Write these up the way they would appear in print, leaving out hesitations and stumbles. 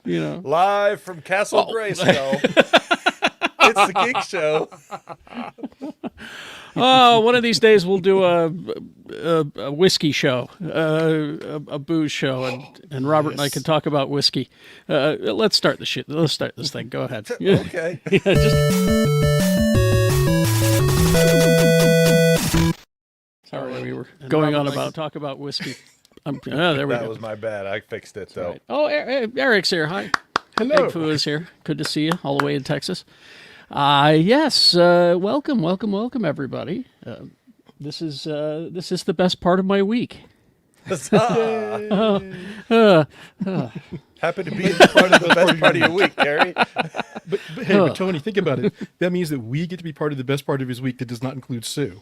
You know, live from Castle Grayskull. It's the Geek Show. Oh, one of these days we'll do a whiskey show, a booze show, and Robert and I can talk about whiskey. Let's start the shit. Let's start this thing. Go ahead. Okay. Yeah, Sorry, we were going on about talk about whiskey. There we go. That was my bad. I fixed it though. Right. Oh, Eric's here. Hi. Hello. Big Foo is here. Good to see you all the way in Texas. Yes. Welcome, everybody. This is the best part of my week. Happy to be part of the best part of your week, Gary. But Tony, think about it. That means that we get to be part of the best part of his week that does not include Sue.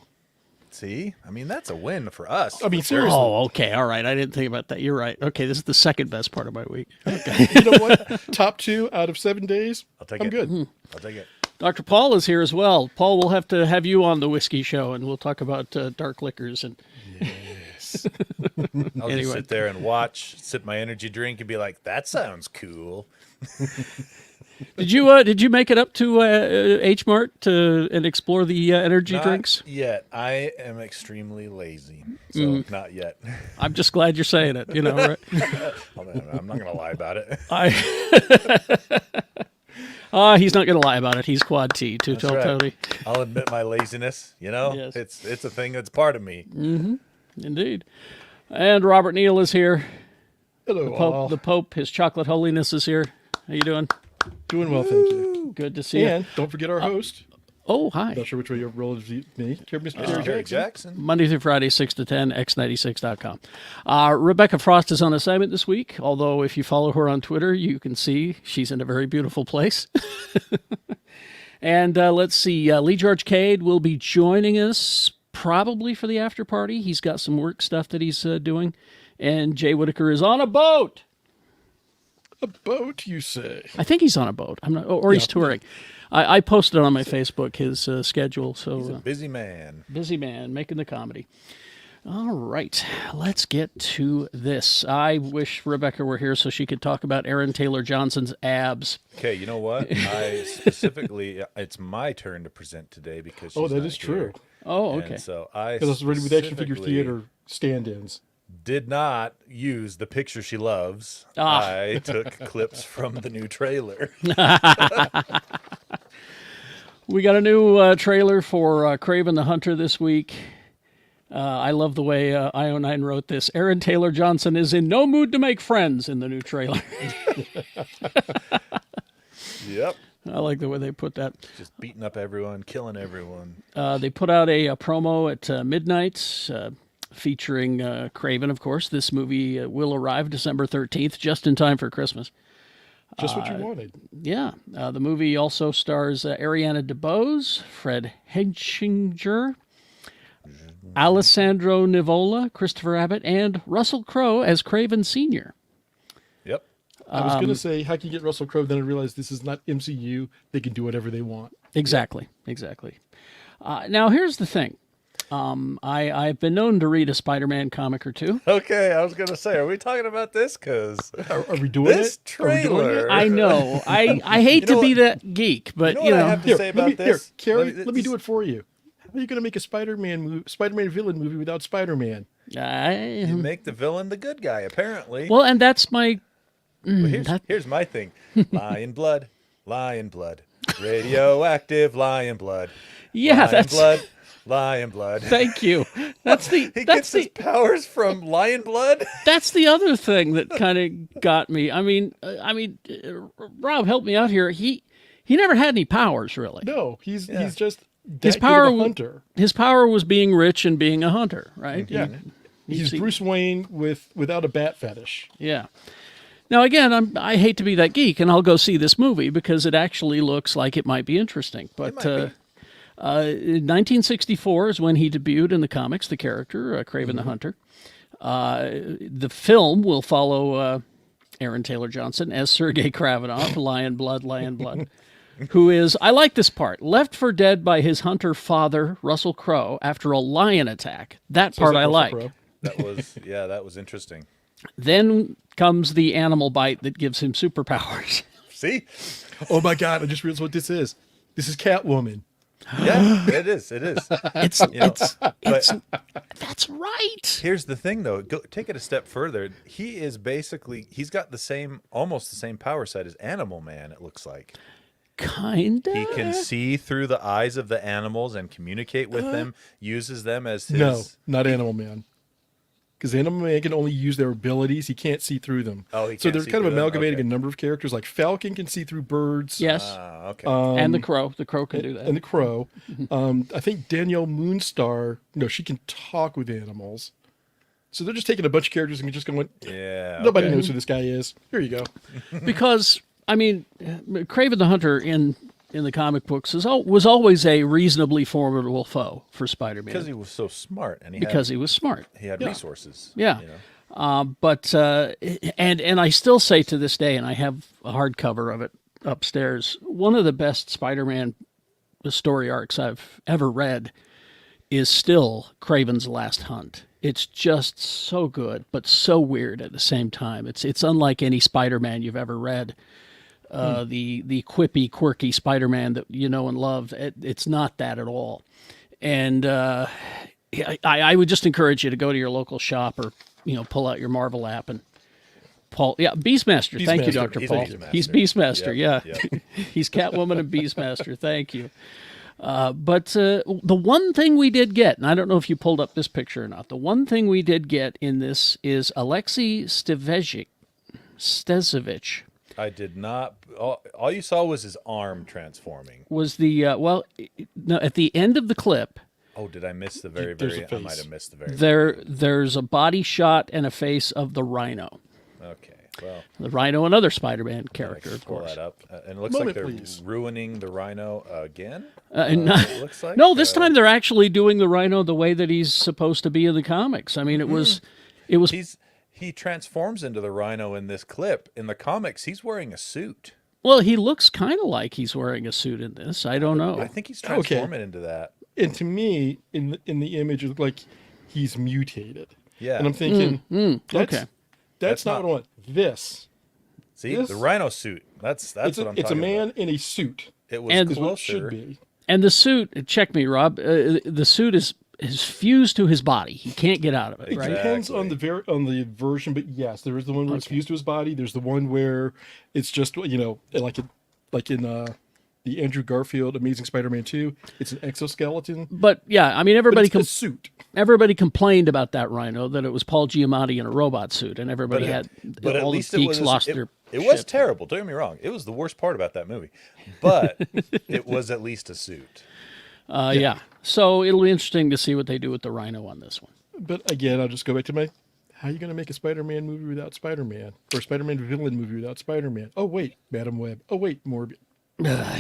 See? I mean, that's a win for us. I mean, seriously. Oh, okay. All right. I didn't think about that. You're right. Okay. This is the second best part of my week. Okay. You know what? Top 2 out of 7 days. I'm good. I'll take it. Dr. Paul is here as well. Paul, we'll have to have you on the whiskey show, and we'll talk about dark liquors. And Yes. I'll just sit there and watch, sip my energy drink, and be like, "That sounds cool." Did you make it up to H Mart and explore the energy drinks? Not yet. I am extremely lazy, so not yet. I'm just glad you're saying it. You know, right? I'm not going to lie about it. He's not going to lie about it. He's quad T, too. That's right. Tony. I'll admit my laziness. You know, Yes. it's a thing that's part of me. Mm-hmm. Indeed. And Robert Neal is here. Hello, The Pope, His Chocolate Holiness, is here. How you doing? Doing well, thank you. Good to see And you. don't forget our host. Oh, hi. Not sure which way your role is me. Mr. Gary Gary Jackson. Monday through Friday, 6 to 10, x96.com. Rebecca Frost is on assignment this week, although if you follow her on Twitter, you can see she's in a very beautiful place. And let's see, Lee George Cade will be joining us probably for the after party. He's got some work stuff that he's doing. And Jay Whitaker is on a boat. A boat, you say? I think he's on a boat. I'm not, or he's touring. I posted on my Facebook his schedule. So He's a busy man. Busy man making the comedy. All right, let's get to this. I wish Rebecca were here so she could talk about Aaron Taylor Johnson's abs. Okay, you know what? I specifically, it's my turn to present today because she's That not is here. true. Oh, okay. And so I Because I was ready with action figure specifically theater stand-ins. did not use the picture she loves. Ah. I took clips from the new trailer. We got a new trailer for Craven the Hunter this week. I love the way IO9 wrote this. Aaron Taylor Johnson is in no mood to make friends in the new trailer. Yep. I like the way they put that. Just beating up everyone, killing everyone. They put out a promo at midnight featuring Craven, of course. This movie will arrive December 13th, just in time for Christmas. Just what you wanted. Yeah. The movie also stars Ariana DeBose, Fred Hechinger, Alessandro Nivola, Christopher Abbott, and Russell Crowe as Craven Sr. Yep. I was going to say, how can you get Russell Crowe? Then I realized this is not MCU. They can do whatever they want. Exactly. Now, here's the thing. I've been known to read a Spider-Man comic or two. Okay, I was going to say, are we talking about this? Because Are we doing this it? Are we doing trailer. it? I know. I hate to be that geek, but You know what I have to say about this? Carrie, let me do it for you. How are you going to make a Spider-Man villain movie without Spider-Man? You make the villain the good guy, apparently. Well, and that's my... But here's my thing. Lion blood, radioactive lion blood. Yeah, lion that's... lion blood. Thank you. That's the... He that's gets his powers from lion blood? That's the other thing that kind of got me. I mean, Rob, help me out here. He never had any powers, really. No, he's just His that power good of a hunter. His power was being rich and being a hunter, right? Yeah, he's Bruce Wayne without a bat fetish. Yeah. Now, again, I hate to be that geek, and I'll go see this movie because it actually looks like it might be interesting. But 1964 is when he debuted in the comics, the character, Craven the Hunter. The film will follow Aaron Taylor Johnson as Sergei Kravinov, Lion Blood, who is, I like this part, left for dead by his hunter father, Russell Crowe, after a lion attack. That part I like. That was interesting. Then comes the animal bite that gives him superpowers. See? Oh my God! I just realized what this is. This is Catwoman. Yeah, it is. It is. It's You know, it's but that's right. here's the thing, though. Take it a step further. He's got almost the same power set as Animal Man. It looks like Kinda. he can see through the eyes of the animals and communicate with them. Uses them as his. No, not Animal Man. Because Animal Man can only use their abilities. He can't see through them. Oh, he so can't they're see kind of through them? amalgamating Okay. a number of characters. Like Falcon can see through birds. Yes. Okay. And the crow. The crow can do that. And the Crow. I think Danielle Moonstar, no, she can talk with animals. So they're just taking a bunch of characters and just going, Yeah. nobody okay. knows who this guy is. Here you go. Because I mean, Craven the Hunter in the comic books was always a reasonably formidable foe for Spider-Man Because he was so smart, and he was smart. he had resources. Yeah. You know? But and I still say to this day, and I have a hardcover of it upstairs, one of the best Spider-Man story arcs I've ever read is still Craven's Last Hunt. It's just so good, but so weird at the same time. It's unlike any Spider-Man you've ever read. The quippy, quirky Spider-Man that you know and love. It's not that at all. And I would just encourage you to go to your local shop or pull out your Marvel app and Beastmaster. Thank you, Beastmaster. Dr. He's Paul. Beastmaster. He's Beastmaster. Yep, Yeah, yep. he's Catwoman and Beastmaster. Thank you. But the one thing we did get, and I don't know if you pulled up this picture or not, the one thing we did get in this is Alexei Stezevich. I did not. All you saw was his arm transforming. Was the no, at the end of the clip Oh, did I miss the very, There's very? a face. I might have missed the very. there's a body shot and a face of the Rhino. Okay. Well, The Rhino, another Spider-Man character, I of pull course. that up, and it looks Moment, like they're please. ruining the Rhino again. It looks like no, this time they're actually doing the Rhino the way that he's supposed to be in the comics. I mean, it was he transforms into the Rhino in this clip. In the comics, he's wearing a suit. well, he looks kind of like he's wearing a suit in this. I don't know. I think he's transforming into that. And to me, in the image, it looked like he's mutated. Yeah. And I'm thinking, okay. that's not what I want. This. See this- the Rhino suit. That's It's what a, I'm it's a talking man about. in a suit. It was And- Is what it closer. should be. And the suit, check me, Rob. The suit is fused to his body. He can't get out of it, It right? depends on the version, but yes, there is the one where it's fused to his body. There's the one where it's just like in the Andrew Garfield Amazing Spider-Man 2. It's an exoskeleton. But yeah, I mean, But it's a suit. everybody complained about that Rhino, that it was Paul Giamatti in a robot suit, and everybody But at all least the it geeks was lost it, their it was shit. terrible. Don't get me wrong. It was the worst part about that movie, but it was at least a suit. Yeah. So it'll be interesting to see what they do with the Rhino on this one. But again, I'll just go back to how are you going to make a Spider-Man movie without Spider-Man? Or a Spider-Man villain movie without Spider-Man? Oh, wait, Madam Web. Oh, wait, Morbius.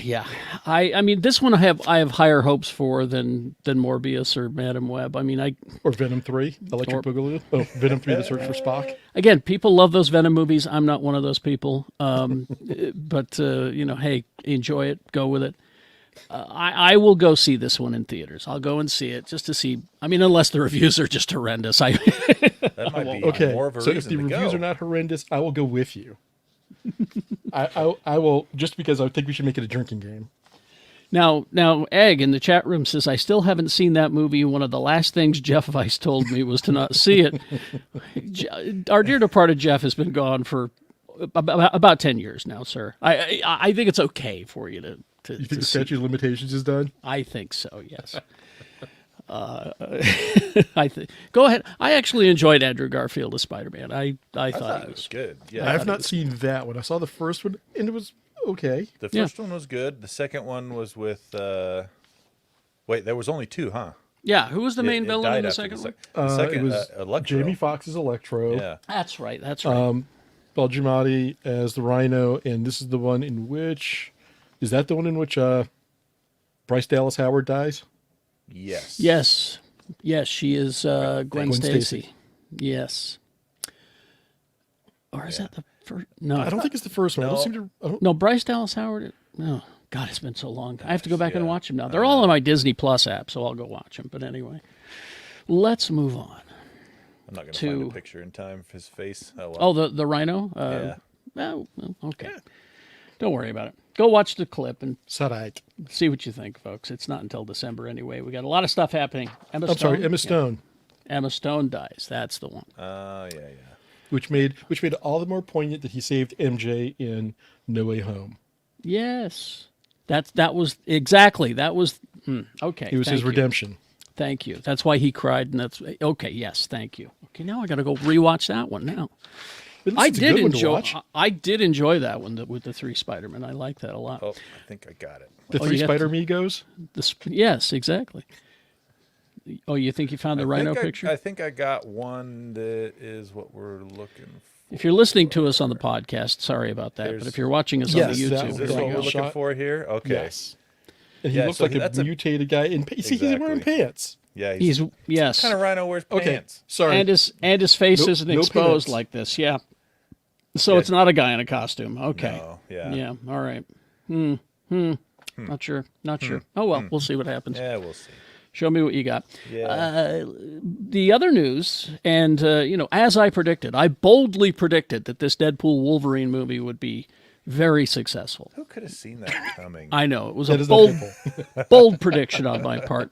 Yeah. I mean, this one I have higher hopes for than Morbius or Madam Web. I mean, Or Venom 3, Electric Boogaloo. Oh, Venom 3, The Search for Spock. again, people love those Venom movies. I'm not one of those people. But hey, enjoy it. Go with it. I will go see this one in theaters. I'll go and see it just to see. I mean, unless the reviews are just horrendous. That might be Okay, more of a so if reason the to reviews go. are not horrendous, I will go with you. I will, just because I think we should make it a drinking game. Now, Egg in the chat room says, I still haven't seen that movie. One of the last things Jeff Weiss told me was to not see it. Our dear departed Jeff has been gone for about 10 years now, sir. I think it's okay for you to You think the see. statute of limitations is done? I think so, yes. Go ahead. I actually enjoyed Andrew Garfield as Spider-Man. I thought It he was was good. I Yeah, have not seen that one. I saw the first one, and it was okay. the first one was good. The second one was with. Wait, there was only two, huh? Yeah, who was the main It villain in died the after second one? The second, It was Electro. Jamie Foxx's Electro. Yeah. That's right. That's right. Paul Giamatti as the Rhino, and this is the one in which is that the one in which Bryce Dallas Howard dies? Yes. Yes, she is Gwen Gwen Stacy. Stacy. Yes. Or is that the first? No, I don't think it's the first one. I don't seem to. I don't, No, Bryce Dallas Howard. No, God, it's been so long. I have to go back and watch them now. They're all on my Disney Plus app, so I'll go watch them. But anyway, let's move on. I'm not going to find a picture in time of his face. Oh, well. Oh, the rhino? Well, okay. Yeah. Don't worry about it. Go watch the clip and see what you think, folks. It's not until December anyway. We got a lot of stuff happening. Emma Stone. Yeah. Emma Stone dies. That's the one. Yeah. Which made it all the more poignant that he saved MJ in No Way Home. Yes. That was exactly. That was okay. It was his redemption. Thank you. That's why he cried, and that's okay. Yes, thank you. Okay, now I got to go rewatch that one now. I did enjoy that one with the 3 Spider-Men. I like that a lot. Oh, I think I got it. The 3 Spider-Migos? Yes, exactly. Oh, you think you found the rhino picture? I think I got one that is what we're looking for. If you're listening to us on the podcast, sorry about that. But if you're watching us on the YouTube, is this what we're looking for here? Okay. Yes. And he looks like a mutated guy. He's wearing pants. Yeah, he's yes. What kind of rhino wears pants? Okay, sorry. And his face isn't exposed like this. Yeah. So it's not a guy in a costume. Okay. No, yeah. Yeah. All right. Not sure. Oh well, we'll see what happens. Yeah, we'll see. Show me what you got. Yeah. The other news, and as I predicted, I boldly predicted that this Deadpool Wolverine movie would be very successful. Who could have seen that coming? I know it was a bold prediction on my part.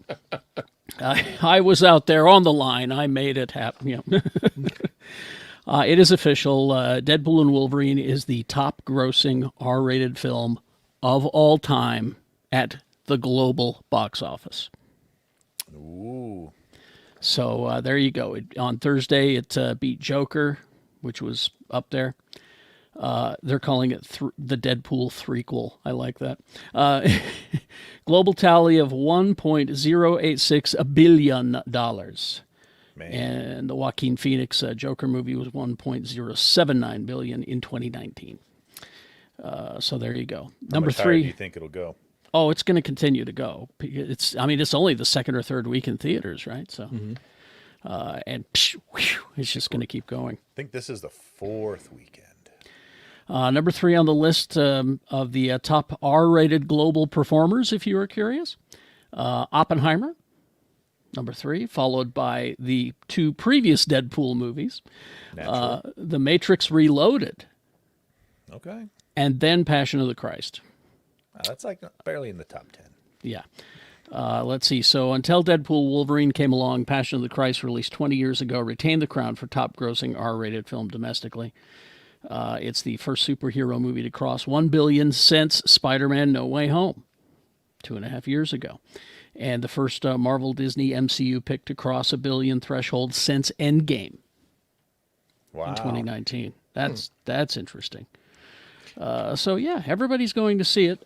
I was out there on the line. I made it happen. It is official. Deadpool and Wolverine is the top-grossing R-rated film of all time at the global box office. Ooh. So there you go. On Thursday, it beat Joker, which was up there. They're calling it the Deadpool threequel. I like that. Global tally of $1.086 billion. Man. And the Joaquin Phoenix Joker movie was $1.079 billion in 2019. So there you go. Number 3. Do you think it'll go? Oh, it's going to continue to go. It's only the second or third week in theaters, right? So, it's just going to keep going. I think this is the 4th weekend. Number 3 on the list of the top R-rated global performers, if you were curious. Oppenheimer, number 3, followed by the 2 previous Deadpool movies. The Matrix Reloaded. Okay. And then Passion of the Christ. That's like barely in the top 10. Yeah. Let's see. So until Deadpool Wolverine came along, Passion of the Christ, released 20 years ago, retained the crown for top-grossing R-rated film domestically. It's the first superhero movie to cross 1 billion since Spider-Man No Way Home 2.5 years ago. And the first Marvel Disney MCU pick to cross a billion threshold since Endgame. Wow. In 2019. That's interesting. So, yeah, everybody's going to see it.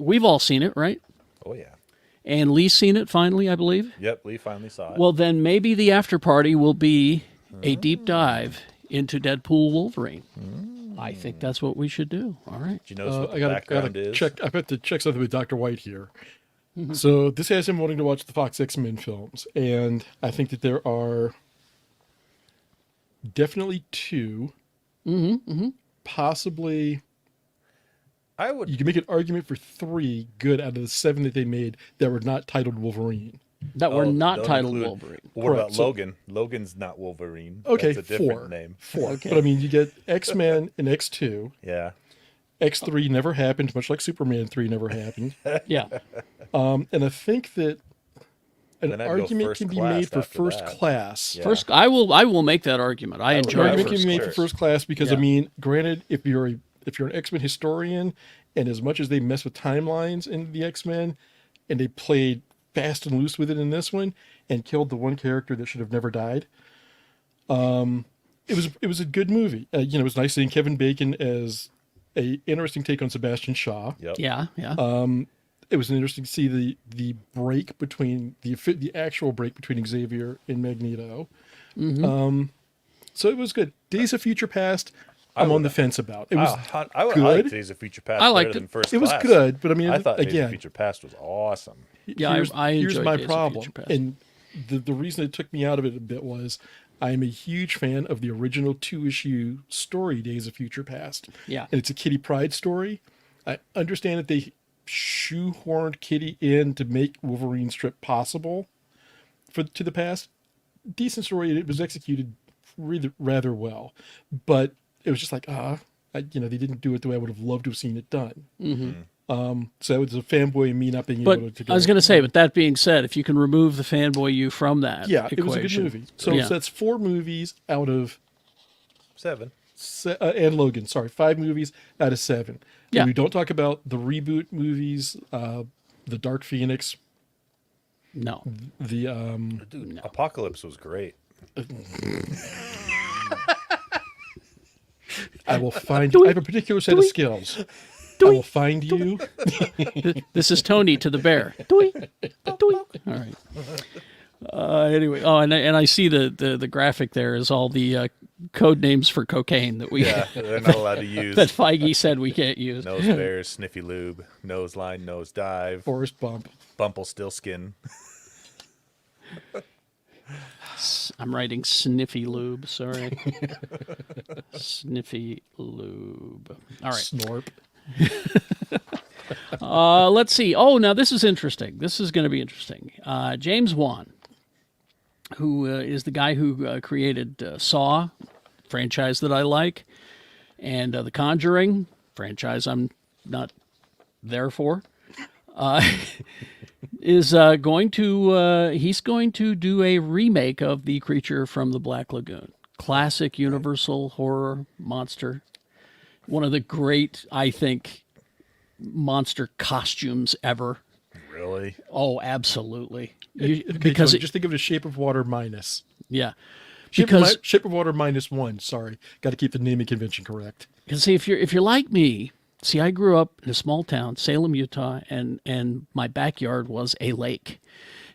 We've all seen it, right? Oh, yeah. And Lee's seen it finally, I believe. Yep, Lee finally saw it. Well, then maybe the after party will be a deep dive into Deadpool Wolverine. I think that's what we should do. All right. Do you notice what the background is? I have to check something with Dr. White here. So this has him wanting to watch the Fox X-Men films, and I think that there are definitely 2, possibly. You can make an argument for 3 good out of the 7 that they made that were not titled Wolverine. That were not titled Wolverine. What about Logan? Logan's not Wolverine. Okay, that's a different name. 4. Okay. But I mean, you get X-Men and X2. Yeah. X3 never happened, much like Superman 3 never happened. Yeah. And I think that an argument can be made for First Class. Yeah. I will make that argument. I enjoy an argument can be made for First Class because I mean, granted, if you're an X-Men historian, and as much as they mess with timelines in the X-Men, and they played fast and loose with it in this one, and killed the one character that should have never died, it was a good movie. It was nice seeing Kevin Bacon as a interesting take on Sebastian Shaw. Yep. Yeah. It was interesting to see the break between the actual break between Xavier and Magneto. So it was good. Days of Future Past, I'm on the fence about. It was good. I liked Days of Future Past. I liked better it. Than First It was Class. good, but I mean, I thought again, Days of Future Past was awesome. Yeah, I here's enjoyed my Days of problem, Future Past. and the reason it took me out of it a bit was I am a huge fan of the original 2-issue story, Days of Future Past. Yeah, and it's a Kitty Pryde story. I understand that they shoehorned Kitty in to make Wolverine's trip possible to the past. Decent story. It was executed rather well, but it was just like, they didn't do it the way I would have loved to have seen it done. So it was a fanboy me not being But able to go. I was going to say, but that being said, if you can remove the fanboy you from that yeah, equation, it was a good movie. So, yeah. so that's 4 movies out of 7. and Logan. Sorry, 5 movies out of 7. Yeah. And we don't talk about the reboot movies, the Dark Phoenix, No. the Dude, Apocalypse was great. I will find you. I have a particular set of skills. I will find you. This is Tony to the bear. Doink, doink. All right. Anyway, and I see the graphic there is all the code names for cocaine that we They're not allowed to use. that Feige said we can't use. Nose bears, sniffy lube, nose line, nose dive, Forrest Bump. bumple still skin. I'm writing sniffy lube. Sorry, sniffy lube. All right. Snorp. Let's see. Oh, now this is interesting. This is going to be interesting. James Wan, who is the guy who created Saw, franchise that I like, and The Conjuring, franchise I'm not there for, is going to he's going to do a remake of The Creature from the Black Lagoon, classic Universal horror monster, one of the great, I think, monster costumes ever. Really? Oh, absolutely. Because just think of it as Shape of Water minus. Yeah. Shape of Water -1. Sorry, got to keep the naming convention correct. Because see, if you're like me, see, I grew up in a small town, Salem, Utah, and my backyard was a lake,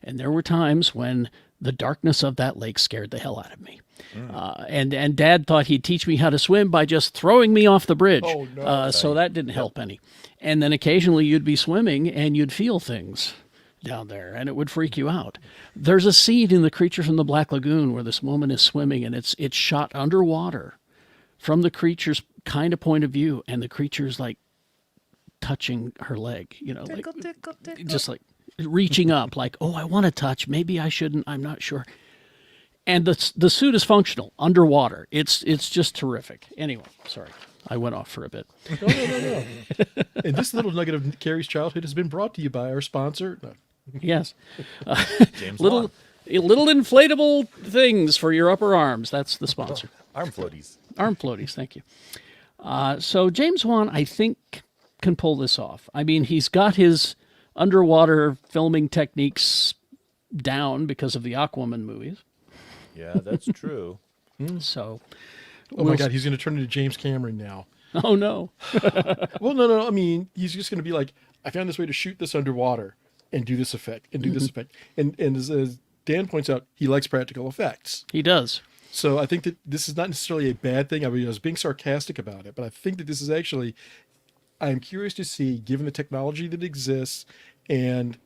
and there were times when the darkness of that lake scared the hell out of me. And Dad thought he'd teach me how to swim by just throwing me off the bridge. Oh, no. So that didn't help any. And then occasionally you'd be swimming and you'd feel things down there, and it would freak you out. There's a scene in The Creature from the Black Lagoon where this woman is swimming, and it's shot underwater from the creature's kind of point of view, and the creature's like touching her leg, Tickle, tickle, tickle. just like reaching up, like, oh, I want to touch. Maybe I shouldn't. I'm not sure. And the suit is functional underwater. It's just terrific. Anyway, sorry, I went off for a bit. No. And this little nugget of Carrie's childhood has been brought to you by our sponsor. No. Yes, James little Wan. inflatable things for your upper arms. That's the sponsor. Arm floaties. Arm floaties. Thank you. So James Wan, I think, can pull this off. I mean, he's got his underwater filming techniques down because of the Aquaman movies. Yeah, that's true. So, Oh my God, he's going to turn into James Cameron now. oh no, Well, no. I mean, he's just going to be like, I found this way to shoot this underwater and do this effect and do this effect. And as Dan points out, he likes practical effects. he does. So I think that this is not necessarily a bad thing. I mean, I was being sarcastic about it, but I think that this is actually, I'm curious to see, given the technology that exists and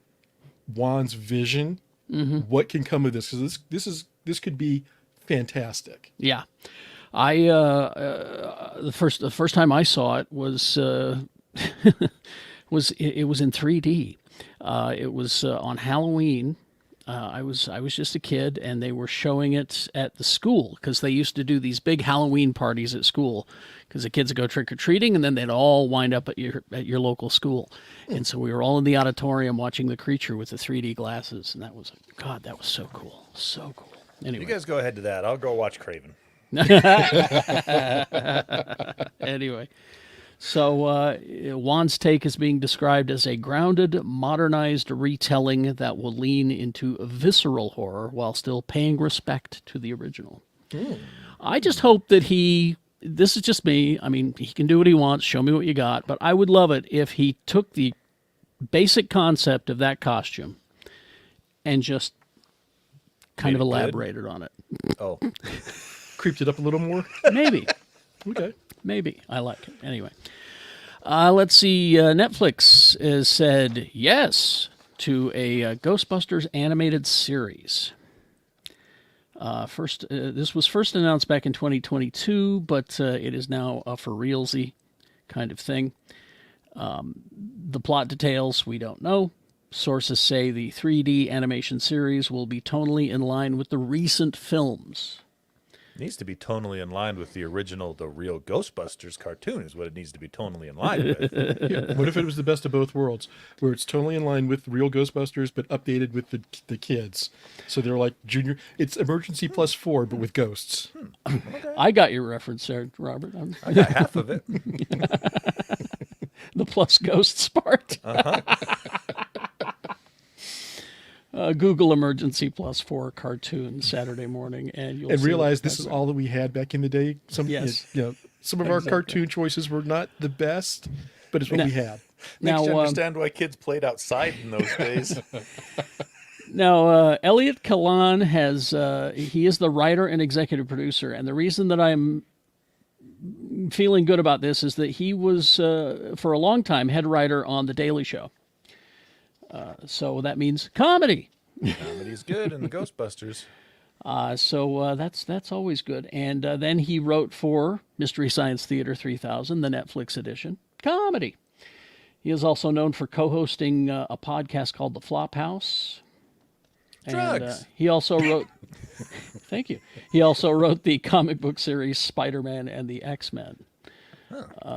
Juan's vision, what can come of this. Because this could be fantastic. Yeah, I the first time I saw it was it was in 3D. It was on Halloween. I was just a kid, and they were showing it at the school because they used to do these big Halloween parties at school because the kids would go trick or treating, and then they'd all wind up at your local school. And so we were all in the auditorium watching The Creature with the 3D glasses, and that was so cool, so cool. Anyway, You guys go ahead to that. I'll go watch Craven. anyway. So Juan's take is being described as a grounded, modernized retelling that will lean into visceral horror while still paying respect to the original. I just hope that this is just me, I mean, he can do what he wants, show me what you got, but I would love it if he took the basic concept of that costume and just kind of Made it good? elaborated on it. Oh, Creeped it up a little more. Maybe. Okay. Maybe. I like it. Anyway. Let's see. Netflix has said yes to a Ghostbusters animated series. This was first announced back in 2022, but it is now a for realsy kind of thing. The plot details, we don't know. Sources say the 3D animation series will be tonally in line with the recent films. Needs to be tonally in line with the original, the real Ghostbusters cartoon is what it needs to be tonally in line with. Yeah. What if it was the best of both worlds, where it's totally in line with real Ghostbusters, but updated with the kids? So they're like junior. It's Emergency Plus 4, but with ghosts. Okay. I got your reference there, Robert. I got half of it. The plus ghosts part. Google Emergency Plus 4 cartoon Saturday morning, and you'll see realize what this is all that we had back in the day. Yes. Some of our cartoon choices were not the best, but it's what we had. Makes you Now, understand why kids played outside in those days. Now, Elliot Kalan he is the writer and executive producer, and the reason that I'm feeling good about this is that he was, for a long time, head writer on The Daily Show. So that means comedy. Comedy's good in the Ghostbusters. So that's always good. And then he wrote for Mystery Science Theater 3000, the Netflix edition, comedy. He is also known for co-hosting a podcast called The Flophouse. Drugs. And he also wrote, thank you. He also wrote the comic book series Spider-Man and the X-Men.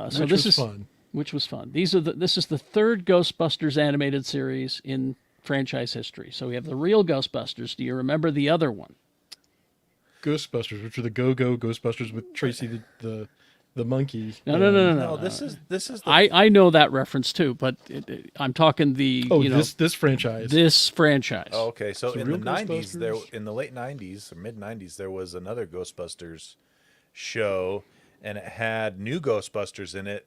So this is fun. Which was fun. This is the third Ghostbusters animated series in franchise history. So we have the real Ghostbusters. Do you remember the other one? Ghostbusters, which are the Go-Go Ghostbusters with Tracy the monkey. No, this is the I know that reference too, but I'm talking the this franchise. This franchise. Oh, okay. So in the real 90s, in the late 90s or mid 90s, there was another Ghostbusters show, and it had new Ghostbusters in it.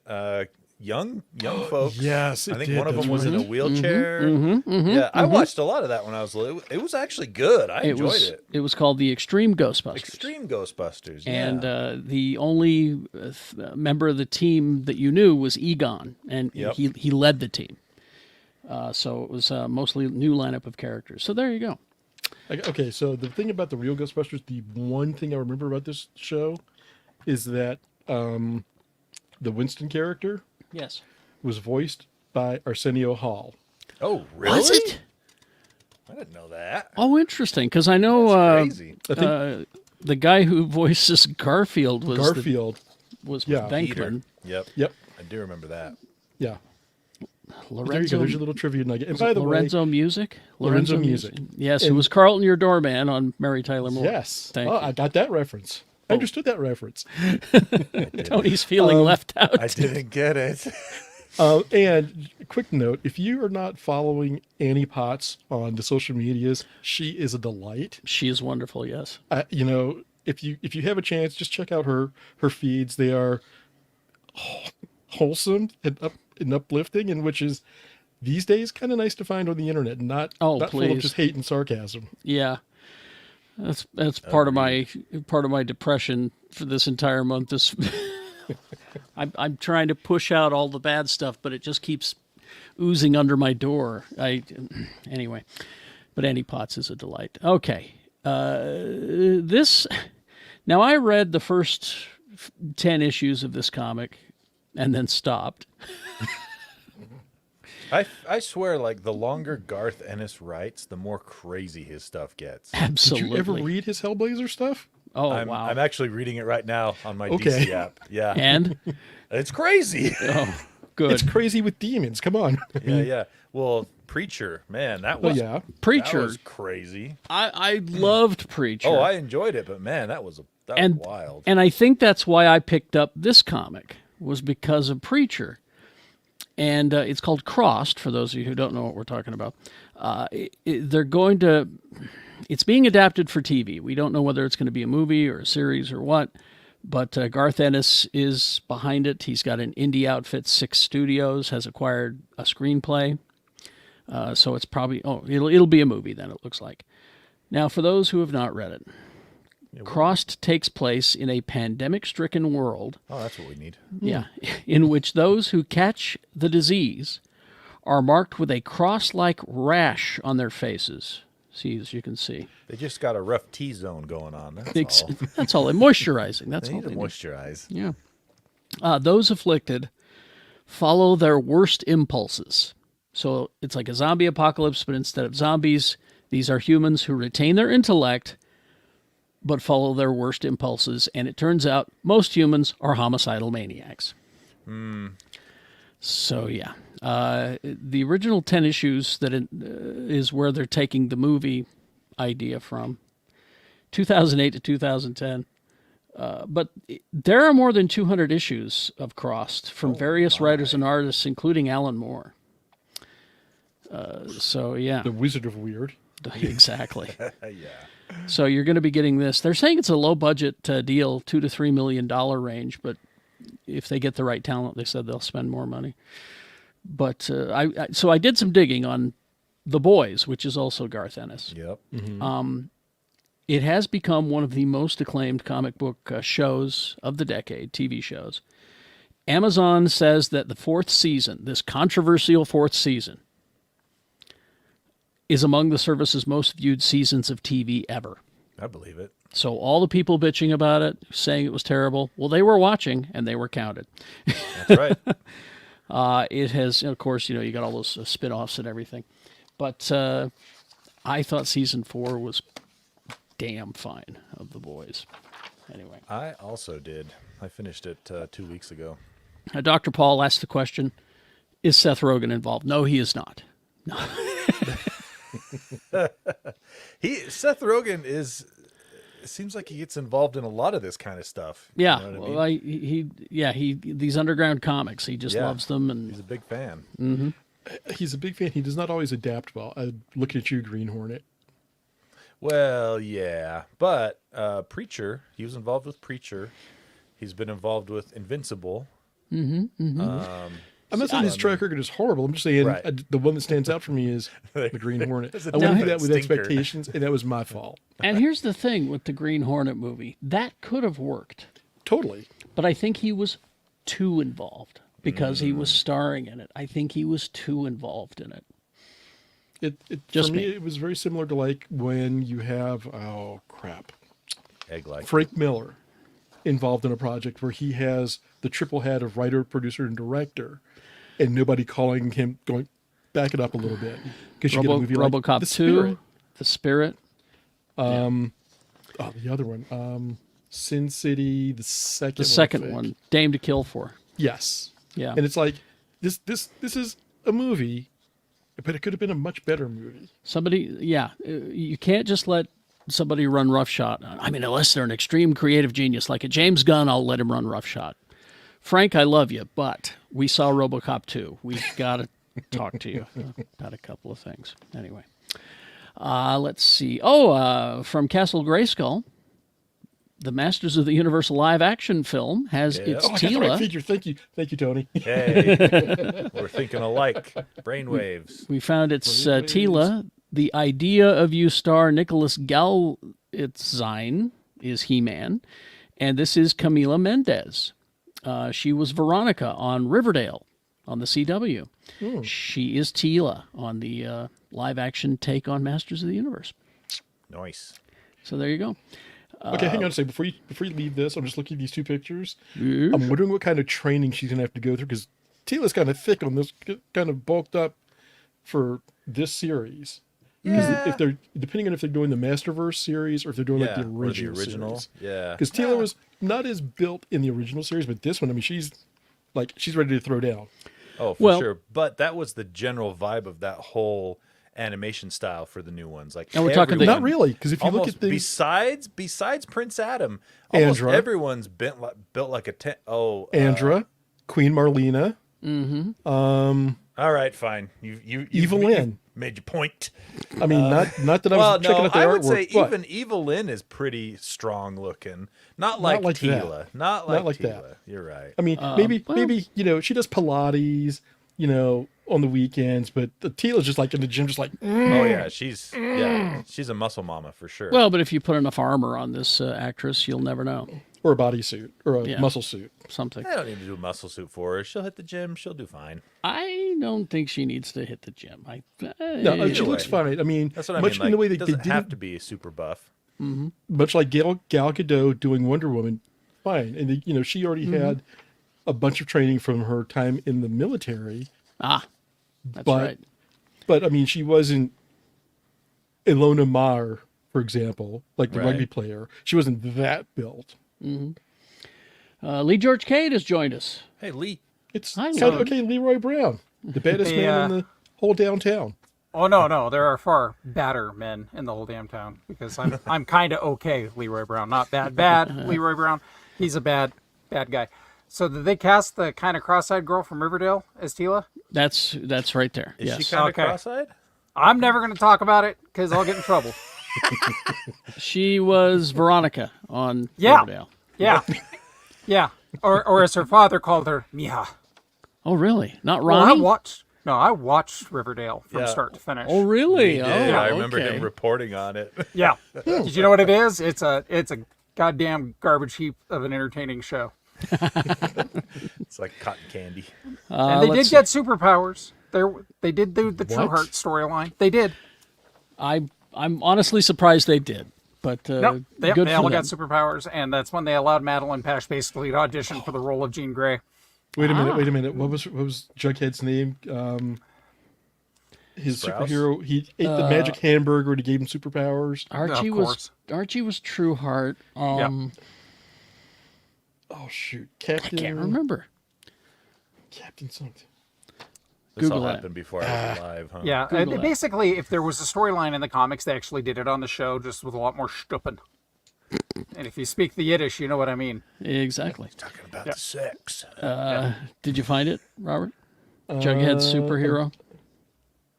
Young folks. Yes, I think did. one of That's them was in a right. wheelchair. Yeah, I watched a lot of that when I was little. It was actually good. I enjoyed it. It was called the Extreme Ghostbusters. Extreme Ghostbusters. Yeah. And the only member of the team that you knew was Egon, and he led the team. So it was mostly new lineup of characters. So there you go. Okay, so the thing about the real Ghostbusters, the one thing I remember about this show is that the Winston character Yes. was voiced by Arsenio Hall. Oh, really? Was it? I didn't know that. Oh, interesting. Because I know That's crazy. I think the guy who voices Garfield was Garfield. was Yeah. Venkman. Yep. Yep. I do remember that. Yeah. There you go. Lorenzo, There's your little trivia nugget. And by the Lorenzo Music? Lorenzo Music. Yes, it was Carlton Your Doorman on Mary Tyler Moore. way, yes. Thank Oh, you. I got that reference. I understood that reference. Tony's feeling left out. I didn't get it. And quick note, if you are not following Annie Potts on the social medias, she is a delight. She is wonderful, yes. If you have a chance, just check out her feeds. They are wholesome and uplifting, and which is these days kind of nice to find on the internet, and not full of please. just hate and sarcasm. Yeah. That's part of my depression for this entire month. I'm trying to push out all the bad stuff, but it just keeps oozing under my door. Anyway, but Annie Potts is a delight. Okay, now I read the first 10 issues of this comic and then stopped. I swear, like, the longer Garth Ennis writes, the more crazy his stuff gets. Absolutely. Did you ever read his Hellblazer stuff? Oh, I'm wow. actually reading it right now on my Okay. DC app. Yeah. And? It's crazy. Oh, good. It's crazy with demons. Come on. Yeah. Well, Preacher, man, that was, yeah. Preacher. that was crazy. I loved Preacher. Oh, I enjoyed it, but man, that was wild. And I think that's why I picked up this comic, was because of Preacher. And it's called Crossed, for those of you who don't know what we're talking about. It's being adapted for TV. We don't know whether it's going to be a movie or a series or what, but Garth Ennis is behind it. He's got an indie outfit, 6 Studios, has acquired a screenplay. So it's probably, it'll be a movie then, it looks like. Now, for those who have not read it, Crossed takes place in a pandemic-stricken world. Oh, that's what we need. Yeah, in which those who catch the disease are marked with a cross-like rash on their faces. See, as you can see. They just got a rough T-zone going on. That's all. That's all. And moisturizing. That's They all need to they need. moisturize. Yeah. Those afflicted follow their worst impulses. So it's like a zombie apocalypse, but instead of zombies, these are humans who retain their intellect, but follow their worst impulses. And it turns out most humans are homicidal maniacs. So, yeah. The original 10 issues that is where they're taking the movie idea from, 2008 to 2010. But there are more than 200 issues of Crossed from various writers and artists, including Alan Moore. So, yeah. The Wizard of Weird. Exactly. Yeah. So you're going to be getting this. They're saying it's a low-budget deal, $2 to $3 million range, but if they get the right talent, they said they'll spend more money. But I did some digging on The Boys, which is also Garth Ennis. Yep. It has become one of the most acclaimed comic book shows of the decade, TV shows. Amazon says that the fourth season, this controversial fourth season, is among the service's most viewed seasons of TV ever. I believe it. So all the people bitching about it, saying it was terrible, well, they were watching and they were counted. That's right. It has, of course, you got all those spin-offs and everything. But I thought season 4 was damn fine of The Boys. Anyway. I also did. I finished it 2 weeks ago. Dr. Paul asked the question, is Seth Rogen involved? No, he is not. No. Seth Rogen it seems like he gets involved in a lot of this kind of stuff. Yeah, You know what I mean? he these underground comics, he just loves them, and he's a big fan. Mm-hmm. He's a big fan. He does not always adapt well. Looking at you, Green Hornet. Well, yeah, but Preacher, he was involved with Preacher. He's been involved with Invincible. I'm not saying his track record is horrible. I'm just saying the one that stands out for me is the Green Hornet. I went into that with expectations, and that was my fault. And here's the thing with the Green Hornet movie. That could have worked. Totally. But I think he was too involved because he was starring in it. I think he was too involved in it. For me, it was very similar to like when you have, Egg-like. Frank Miller involved in a project where he has the triple hat of writer, producer, and director, and nobody calling him, going, back it up a little bit. Because you get a movie like RoboCop The 2, Spirit. The Spirit. The other one, Sin City, the second one, Dame to Kill For. Yes. Yeah. And it's like, this is a movie, but it could have been a much better movie. You can't just let somebody run roughshod. I mean, unless they're an extreme creative genius, like a James Gunn, I'll let him run roughshod. Frank, I love you, but we saw RoboCop 2. We've got to talk to you about a couple of things. Anyway, let's see. From Castle Grayskull, the Masters of the Universe live-action film has its I got the right Teela. figure. Thank you, Tony. Hey, we're thinking alike. Brainwaves. We found its Teela. The idea of you star Nicholas Galitzine is He-Man, and this is Camila Mendez. She was Veronica on Riverdale on the CW. She is Teela on the live-action take on Masters of the Universe. Nice. So there you go. Okay, hang on a second. Before you leave this, I'm just looking at these two pictures. Yes. I'm wondering what kind of training she's going to have to go through, because Teela's kind of thick on this, kind of bulked up for this series. Yeah. If they're, depending on if they're doing the Masterverse series or if they're doing like the original series. Yeah. Because Teela was not as built in the original series, but this one, I mean, she's ready to throw down. Oh, for sure. But that was the general vibe of that whole animation style for the new ones. Like, and we're talking Not really, because if you look at things, besides Prince Adam, almost Andra. everyone's built like a tent. Andra, Queen Marlena, All right, fine. You Evil Lynn. Made your point. I mean, not that I was checking out the I artwork. would say but even Evil Lynn is pretty strong looking. Not like Teela. that. Not like like Teela. that. You're right. I mean, maybe she does Pilates, on the weekends, but the Teela's just like in the gym, just like. Oh yeah, she's a muscle mama for sure. Well, but if you put enough armor on this actress, you'll never know. Or a bodysuit, or a muscle suit. Something. I don't need to do a muscle suit for her. She'll hit the gym. She'll do fine. I don't think she needs to hit the gym. No, she looks fine. I mean, That's what I much mean. Like, in the way it that they doesn't have didn't, to be super buff. much like Gal Gadot doing Wonder Woman, fine. And she already had a bunch of training from her time in the military. That's right. But I mean, she wasn't Ilona Maher for example, like the Right. rugby player. She wasn't that built. Lee George Cade has joined us. Hey, Lee. It's Hi, kind of Lee. okay. Leroy Brown, the baddest man in the whole downtown. Oh no, there are far badder men in the whole damn town because I'm kind of okay, Leroy Brown, not bad Leroy Brown. He's a bad guy. So did they cast the kind of cross-eyed girl from Riverdale as Tila? That's right there. Is yes. she kind of Okay. cross-eyed? I'm never going to talk about it because I'll get in trouble. She was Veronica on Yeah. Riverdale. Yeah, yeah. Or as her father called her, Mija. Oh, really? Not Well, Ronnie? I watched Riverdale from Yeah. start to finish. Oh, really? Yeah, Oh, I remember okay. him reporting on it. Yeah. Did you know what it is? It's a goddamn garbage heap of an entertaining show. It's like cotton candy. And they did let's get superpowers. They did do the True What? Heart storyline. They did. I'm honestly surprised they did, but Nope. They good all for got them. superpowers, and that's when they allowed Madeline Pash basically to audition for the role of Jean Grey. Wait a minute. What was Jughead's name? His Sprouse? superhero. He ate the magic hamburger and it gave him superpowers. Archie was True Heart. Oh shoot, Captain. I can't remember. Captain something. This Google all it. happened before I was live, huh? Yeah, Google and that. basically, if there was a storyline in the comics, they actually did it on the show, just with a lot more stupping. And if you speak the Yiddish, you know what I mean. Exactly. Talking about the sex. Did you find it, Robert? Jughead's superhero.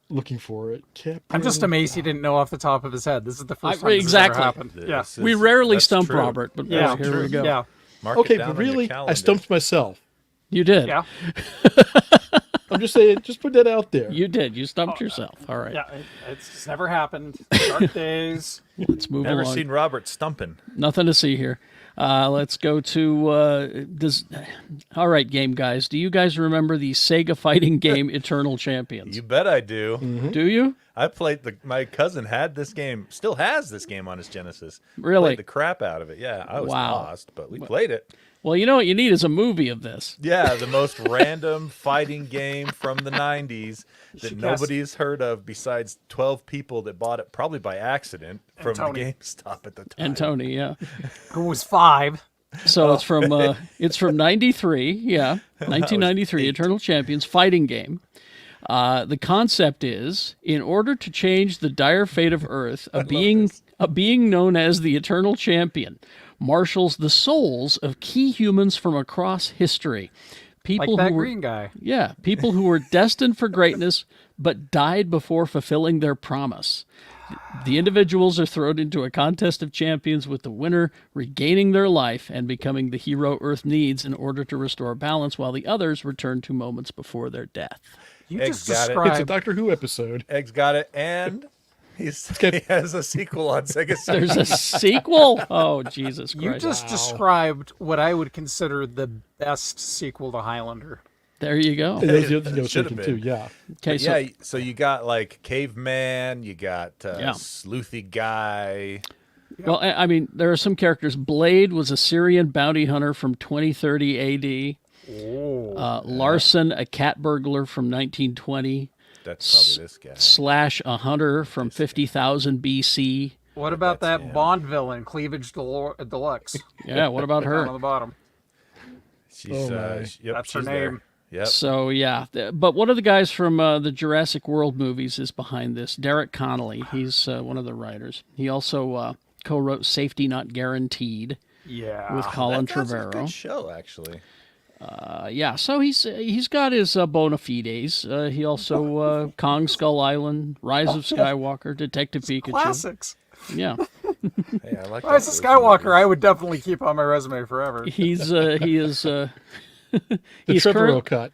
Looking for it. Captain. I'm just amazed he didn't know off the top of his head. This is the first time exactly. this has ever happened. Yeah. This We is- rarely that's stump true. Robert, but Yeah. here we go. Yeah. Mark Okay, it down but on your really, I calendar. stumped myself. You did. Yeah. I'm just saying, just put that out there. You did. You stumped yourself. All right. Yeah. It's just never happened. Dark days. Let's move Never along. seen Robert stumping. Nothing to see here. Let's go to all right, game guys. Do you guys remember the Sega fighting game Eternal Champions? You bet I do. Do you? I played my cousin had this game, still has this game on his Genesis. Really? Played the crap out of it. Yeah, I was Wow. lost, but we played it. Well, you know what you need is a movie of this. Yeah, the most random fighting game from the 90s that should nobody's heard of besides 12 people that bought it probably by accident from the Tony. GameStop at the time. And Tony, yeah. Who was 5. So it's from 93, yeah. 1993, Eternal Champions fighting game. The concept is, in order to change the dire fate of Earth, a being known as the Eternal Champion marshals the souls of key humans from across history. People Like that who were, green guy. yeah, people who were destined for greatness but died before fulfilling their promise. The individuals are thrown into a contest of champions, with the winner regaining their life and becoming the hero Earth needs in order to restore balance, while the others return to moments before their death. You Eggs just got it. It's a described. Doctor Who episode. Eggs got it, and he has a sequel on Sega Saturn. There's a sequel? Oh, Jesus Christ. You just described what I would consider the best sequel to Highlander. There you go. And that was the other thing I was Should've thinking too. been. Yeah. Okay, so Yeah, so you got like Caveman, you got Yeah. Sleuthy Guy. well, I mean, there are some characters. Blade was a Syrian bounty hunter from 2030 AD. Larson, a cat burglar from 1920. That's probably this guy. Slash, a hunter from 50,000 BC. What about That's that him. Bond villain, Cleavage Deluxe? Yeah, what about Down on her? the bottom. She's, Oh, my. yep, That's her she's there. name. Yep. So, yeah. But one of the guys from the Jurassic World movies is behind this. Derek Connolly. He's one of the writers. He also co-wrote Safety Not Guaranteed Yeah. with Colin That's a Trevorrow. good show, actually. Yeah, so he's got his bona fides. He also Kong Skull Island, Rise of Skywalker, Detective Pikachu. Classics. Yeah, Hey, I like Rise that. of Skywalker, I would definitely keep on my resume forever. he is The he's Trevorrow cut.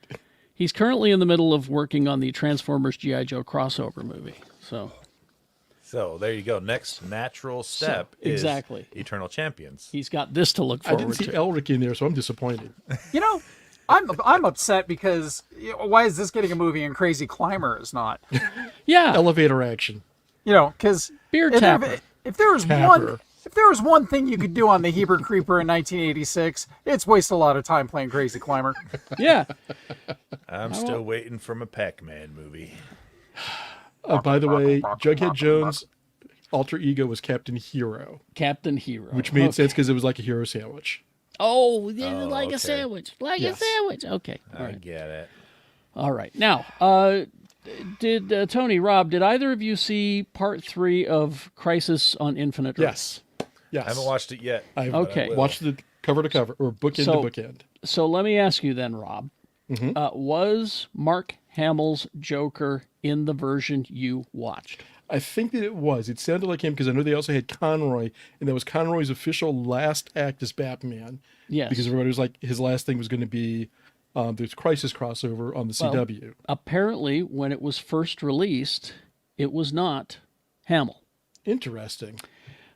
he's currently in the middle of working on the Transformers GI Joe crossover movie. So there you go. Next natural step is exactly. Eternal Champions. he's got this to look I didn't forward see to. Elric in there, so I'm disappointed. You know, I'm upset because why is this getting a movie and Crazy Climber is not? Yeah, Elevator action. You know, because Beer tapper. if there was Tapper. one thing you could do on the Heber Creeper in 1986, it's waste a lot of time playing Crazy Climber. yeah. I'm still waiting for my Pac-Man movie. By the way, Jughead Jones alter ego was Captain Hero, Captain Hero. which made sense because it was like a hero sandwich. Oh, yeah, Oh, like okay. a sandwich. Like a Yes. sandwich. Okay. All I right. get it. All right. Now, did Tony, Rob, did either of you see part 3 of Crisis on Infinite Earth? Yes. Yes. I haven't watched it yet. I've Okay. watched it cover to cover or bookend So- to bookend. So let me ask you then, Rob. Was Mark Hamill's Joker in the version you watched? I think that it was. It sounded like him because I know they also had Conroy, and that was Conroy's official last act as Batman. Yes. Because everybody was like, his last thing was going to be this Crisis crossover on the CW. Apparently, when it was first released, it was not Hamill. Interesting.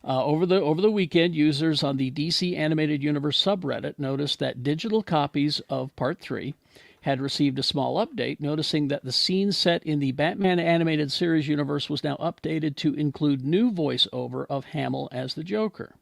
Over the weekend, users on the DC Animated Universe subreddit noticed that digital copies of Part 3 had received a small update, noticing that the scene set in the Batman animated series universe was now updated to include new voiceover of Hamill as the Joker.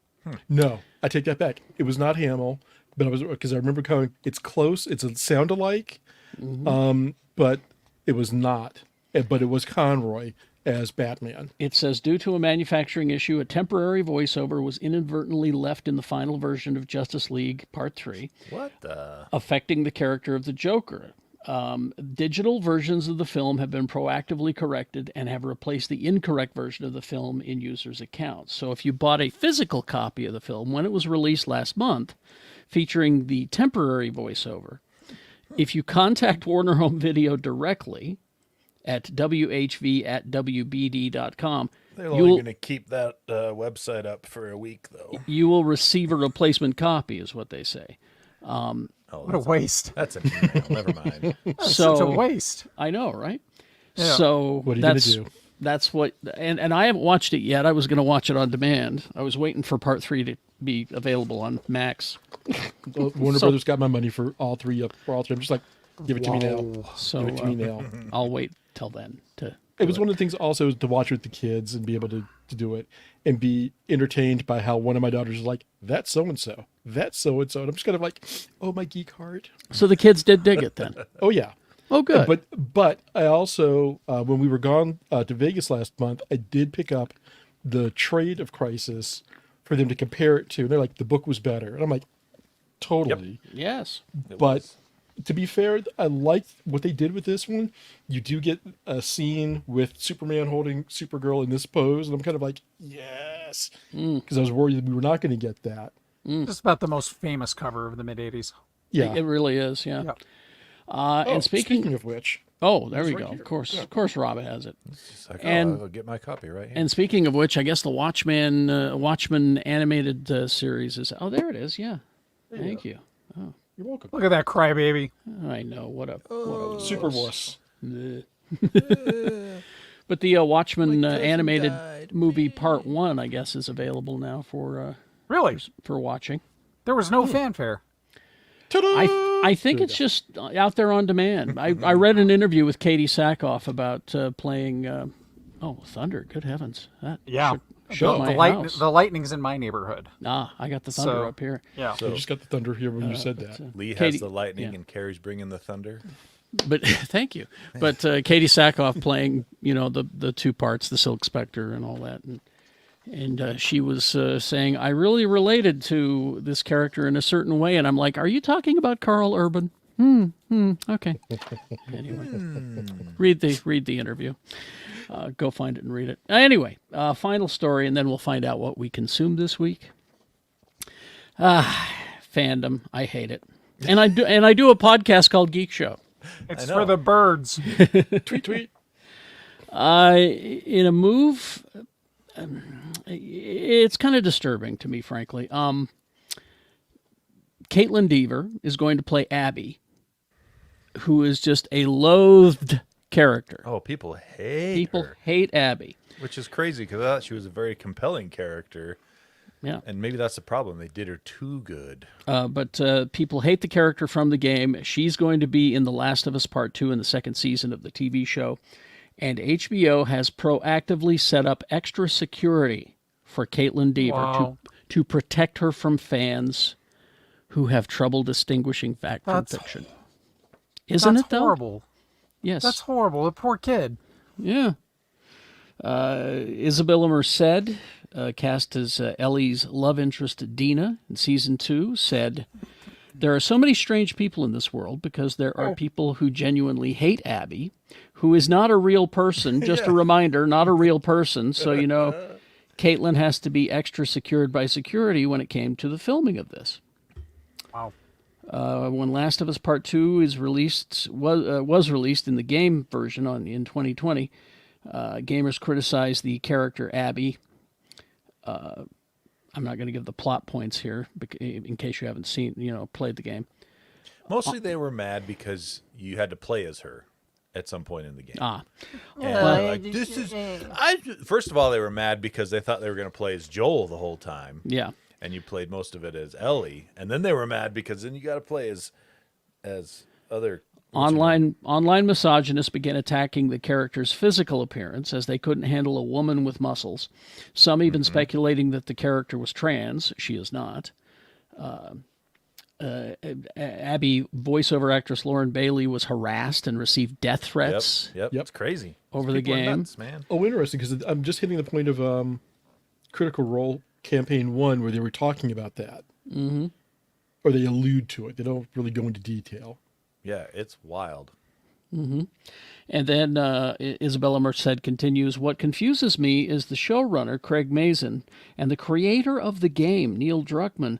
No, I take that back. It was not Hamill, but because I remember going, it's close. It sound alike, but it was not. But it was Conroy as Batman. It says, due to a manufacturing issue, a temporary voiceover was inadvertently left in the final version of Justice League Part 3, What the? affecting the character of the Joker. Digital versions of the film have been proactively corrected and have replaced the incorrect version of the film in users' accounts. So if you bought a physical copy of the film when it was released last month, featuring the temporary voiceover, if you contact Warner Home Video directly at whv@wbd.com, They're only going to keep that website up for a week, though. you will receive a replacement copy, is what they say. Oh, What a waste. that's an email. Never mind. That's So- such a waste. I know, right? Yeah. So What are you gonna that's do? that's what, and I haven't watched it yet. I was going to watch it on demand. I was waiting for Part 3 to be available on Max. Warner Brothers got my money for all three. I'm just like, give it to me now. So Give it to me now. I'll wait till then to. It was one of the things also to watch with the kids and be able to do it and be entertained by how one of my daughters is like, that's so-and-so, that's so-and-so. And I'm just kind of like, oh, my geek heart. So the kids did dig it then. Oh, yeah. Oh, good. But I also, when we were gone to Vegas last month, I did pick up the trade of Crisis for them to compare it to. And they're like, the book was better. And I'm like, totally. Yes. But to be fair, I liked what they did with this one. You do get a scene with Superman holding Supergirl in this pose, and I'm kind of like, yes, because I was worried that we were not going to get that. Just about the most famous cover of the mid 80s. Yeah. It really is. Yeah. Yeah. And speaking of which, oh, there we right go. here. Of course, Rob has it. It's like, And- I'll get my copy right here. And speaking of which, I guess the Watchmen animated series is. Oh, there it is. Yeah. Thank you. you're welcome. Look at that crybaby. I know what a Super wuss. But the Watchmen animated movie Part 1, I guess, is available now for Really? watching. There was no fanfare. Ta-da! I think it's just out there on demand. I read an interview with Katie Sackhoff about playing. Thunder! Good heavens! That Yeah. shook The, my house. the lightning's in my neighborhood. I got the thunder So- up here. Yeah. I just got the thunder here when you said that. Lee has Katie- the lightning yeah. and Carrie's bringing the thunder. But thank you. But Katie Sackhoff playing, the two parts, the Silk Spectre and all that, and she was saying, I really related to this character in a certain way, and I'm like, are you talking about Carl Urban? Okay. Anyway, read the interview. Go find it and read it. Anyway, final story, and then we'll find out what we consumed this week. Fandom, I hate it, and I do a podcast called Geekshow. It's know. for the birds. Tweet. In a move, it's kind of disturbing to me, frankly. Caitlin Dever is going to play Abby, who is just a loathed character. Oh, people hate People her, hate Abby. which is crazy because I thought she was a very compelling character, Yeah. and maybe that's the problem. They did her too good. But people hate the character from the game. She's going to be in The Last of Us Part 2 in the second season of the TV show. And HBO has proactively set up extra security for Caitlin Dever Wow. to protect her from fans who have trouble distinguishing fact from That's- fiction. Isn't That's it, though? horrible. Yes. That's horrible. The poor kid. Yeah. Isabella Merced, cast as Ellie's love interest Dina in season 2, said, "There are so many strange people in this world because there are people who genuinely hate Abby, who is not a real person. Just a reminder, not a real person. So, Caitlin has to be extra secured by security when it came to the filming of this." Wow. When Last of Us Part 2 is was released in the game version in 2020, gamers criticized the character Abby. I'm not going to give the plot points here in case you haven't played the game. Mostly they were mad because you had to play as her at some point in the game. And first of all, they were mad because they thought they were going to play as Joel the whole time. Yeah. And you played most of it as Ellie. And then they were mad because then you got to play as other... Online misogynists began attacking the character's physical appearance as they couldn't handle a woman with muscles. Some even speculating that the character was trans. She is not. Abby voiceover actress Lauren Bailey was harassed and received death threats. Yep. It's crazy. Over the People are game. nuts, man. Oh, interesting, because I'm just hitting the point of Critical Role Campaign 1 where they were talking about that. Mm-hmm. Or they allude to it. They don't really go into detail. Yeah, it's wild. Mm-hmm. And then Isabella Merced continues, "What confuses me is the showrunner, Craig Mazin, and the creator of the game, Neil Druckmann.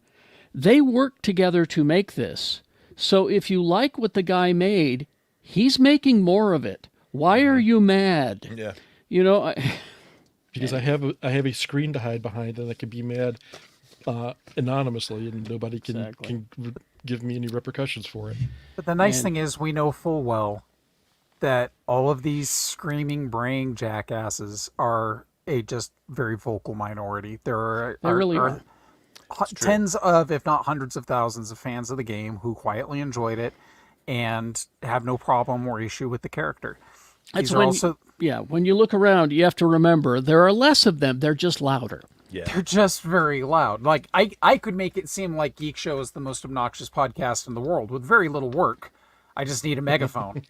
They worked together to make this. So if you like what the guy made, he's making more of it. Why are you mad?" Yeah. Because I have a screen to hide behind and I can be mad anonymously and nobody can give me any repercussions for it. But the nice thing is we know full well that all of these screaming, braying jackasses are a just very vocal minority. There are tens of, if not hundreds of thousands of fans of the game who quietly enjoyed it and have no problem or issue with the character. When you look around, you have to remember there are less of them. They're just louder. Yeah. They're just very loud. Like, I could make it seem like Geekshow is the most obnoxious podcast in the world with very little work. I just need a megaphone.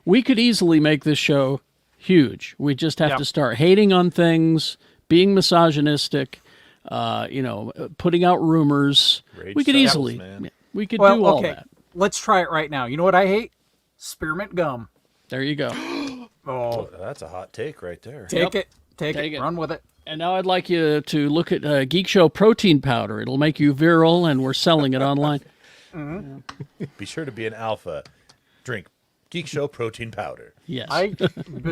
We could easily make this show huge. We just have to start hating on things, being misogynistic, putting out rumors. We could easily. Man. We could do all that. Let's try it right now. You know what I hate? Spearmint gum. There you go. Oh, that's a hot take right there. Take it. Run with it. And now I'd like you to look at Geek Show protein powder. It'll make you virile, and we're selling it online. Mm-hmm. Be sure to be an alpha. Drink Geek Show protein powder. Yes.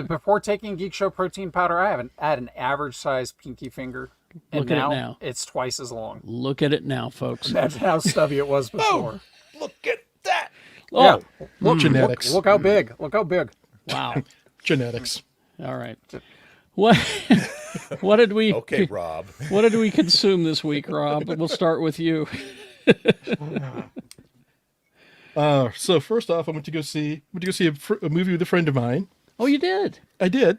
Before taking Geek Show protein powder, I had an average sized pinky finger. And look at it now. It's twice as long. Look at it now, folks. Imagine how stubby it was before. Look at that. Oh, yeah. Look, genetics. Look how big. Look how big. Wow. Genetics. All right. What did we? Okay, Rob. What did we consume this week, Rob? We'll start with you. So first off, I went to go see a movie with a friend of mine. Oh, you did? I did.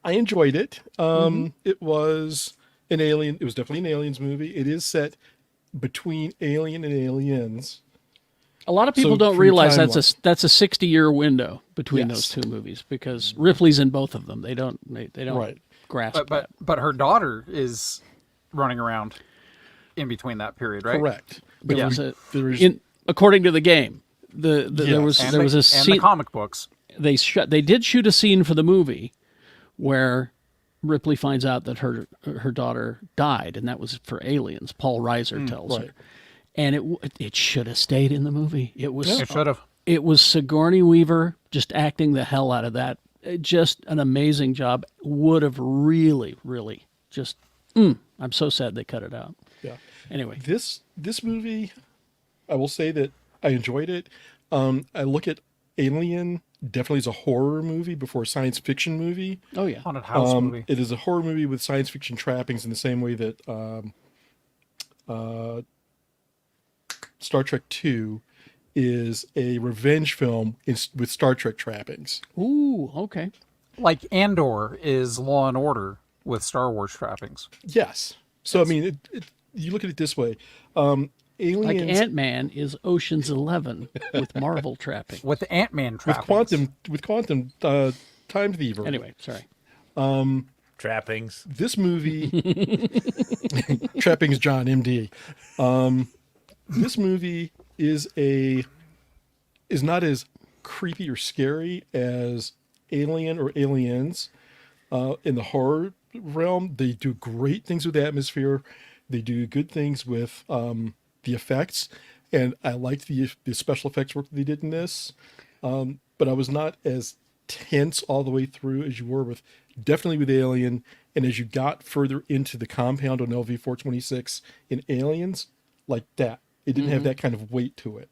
I enjoyed it. It was an alien. It was definitely an aliens movie. It is set between Alien and Aliens. A lot of people don't realize that's a 60-year window between those two movies because Ripley's in both of them. They don't grasp that. But her daughter is running around in between that period, right? Correct. But according to the game, there was a scene and the comic books. They did shoot a scene for the movie where Ripley finds out that her daughter died, and that was for Aliens. Paul Reiser tells her. And it should have stayed in the movie. It should have. It was Sigourney Weaver just acting the hell out of that. Just an amazing job. Would have really, really just. I'm so sad they cut it out. Yeah. Anyway, this movie, I will say that I enjoyed it. I look at Alien definitely as a horror movie before a science fiction movie. Oh yeah, haunted house movie. It is a horror movie with science fiction trappings in the same way that Star Trek II is a revenge film with Star Trek trappings. Ooh, okay. Like Andor is Law and Order with Star Wars trappings. Yes. So, I mean, you look at it this way. Aliens... Like Ant-Man is Ocean's 11 with Marvel trappings. With the Ant-Man trappings. With quantum time thievery. Anyway, sorry. Trappings. This movie, Trappings John, MD. This movie is not as creepy or scary as Alien or Aliens. In the horror realm, they do great things with the atmosphere. They do good things with the effects, and I liked the special effects work that they did in this. But I was not as tense all the way through as you were with Alien, and as you got further into the compound on LV-426 in Aliens, like that. It didn't have that kind of weight to it.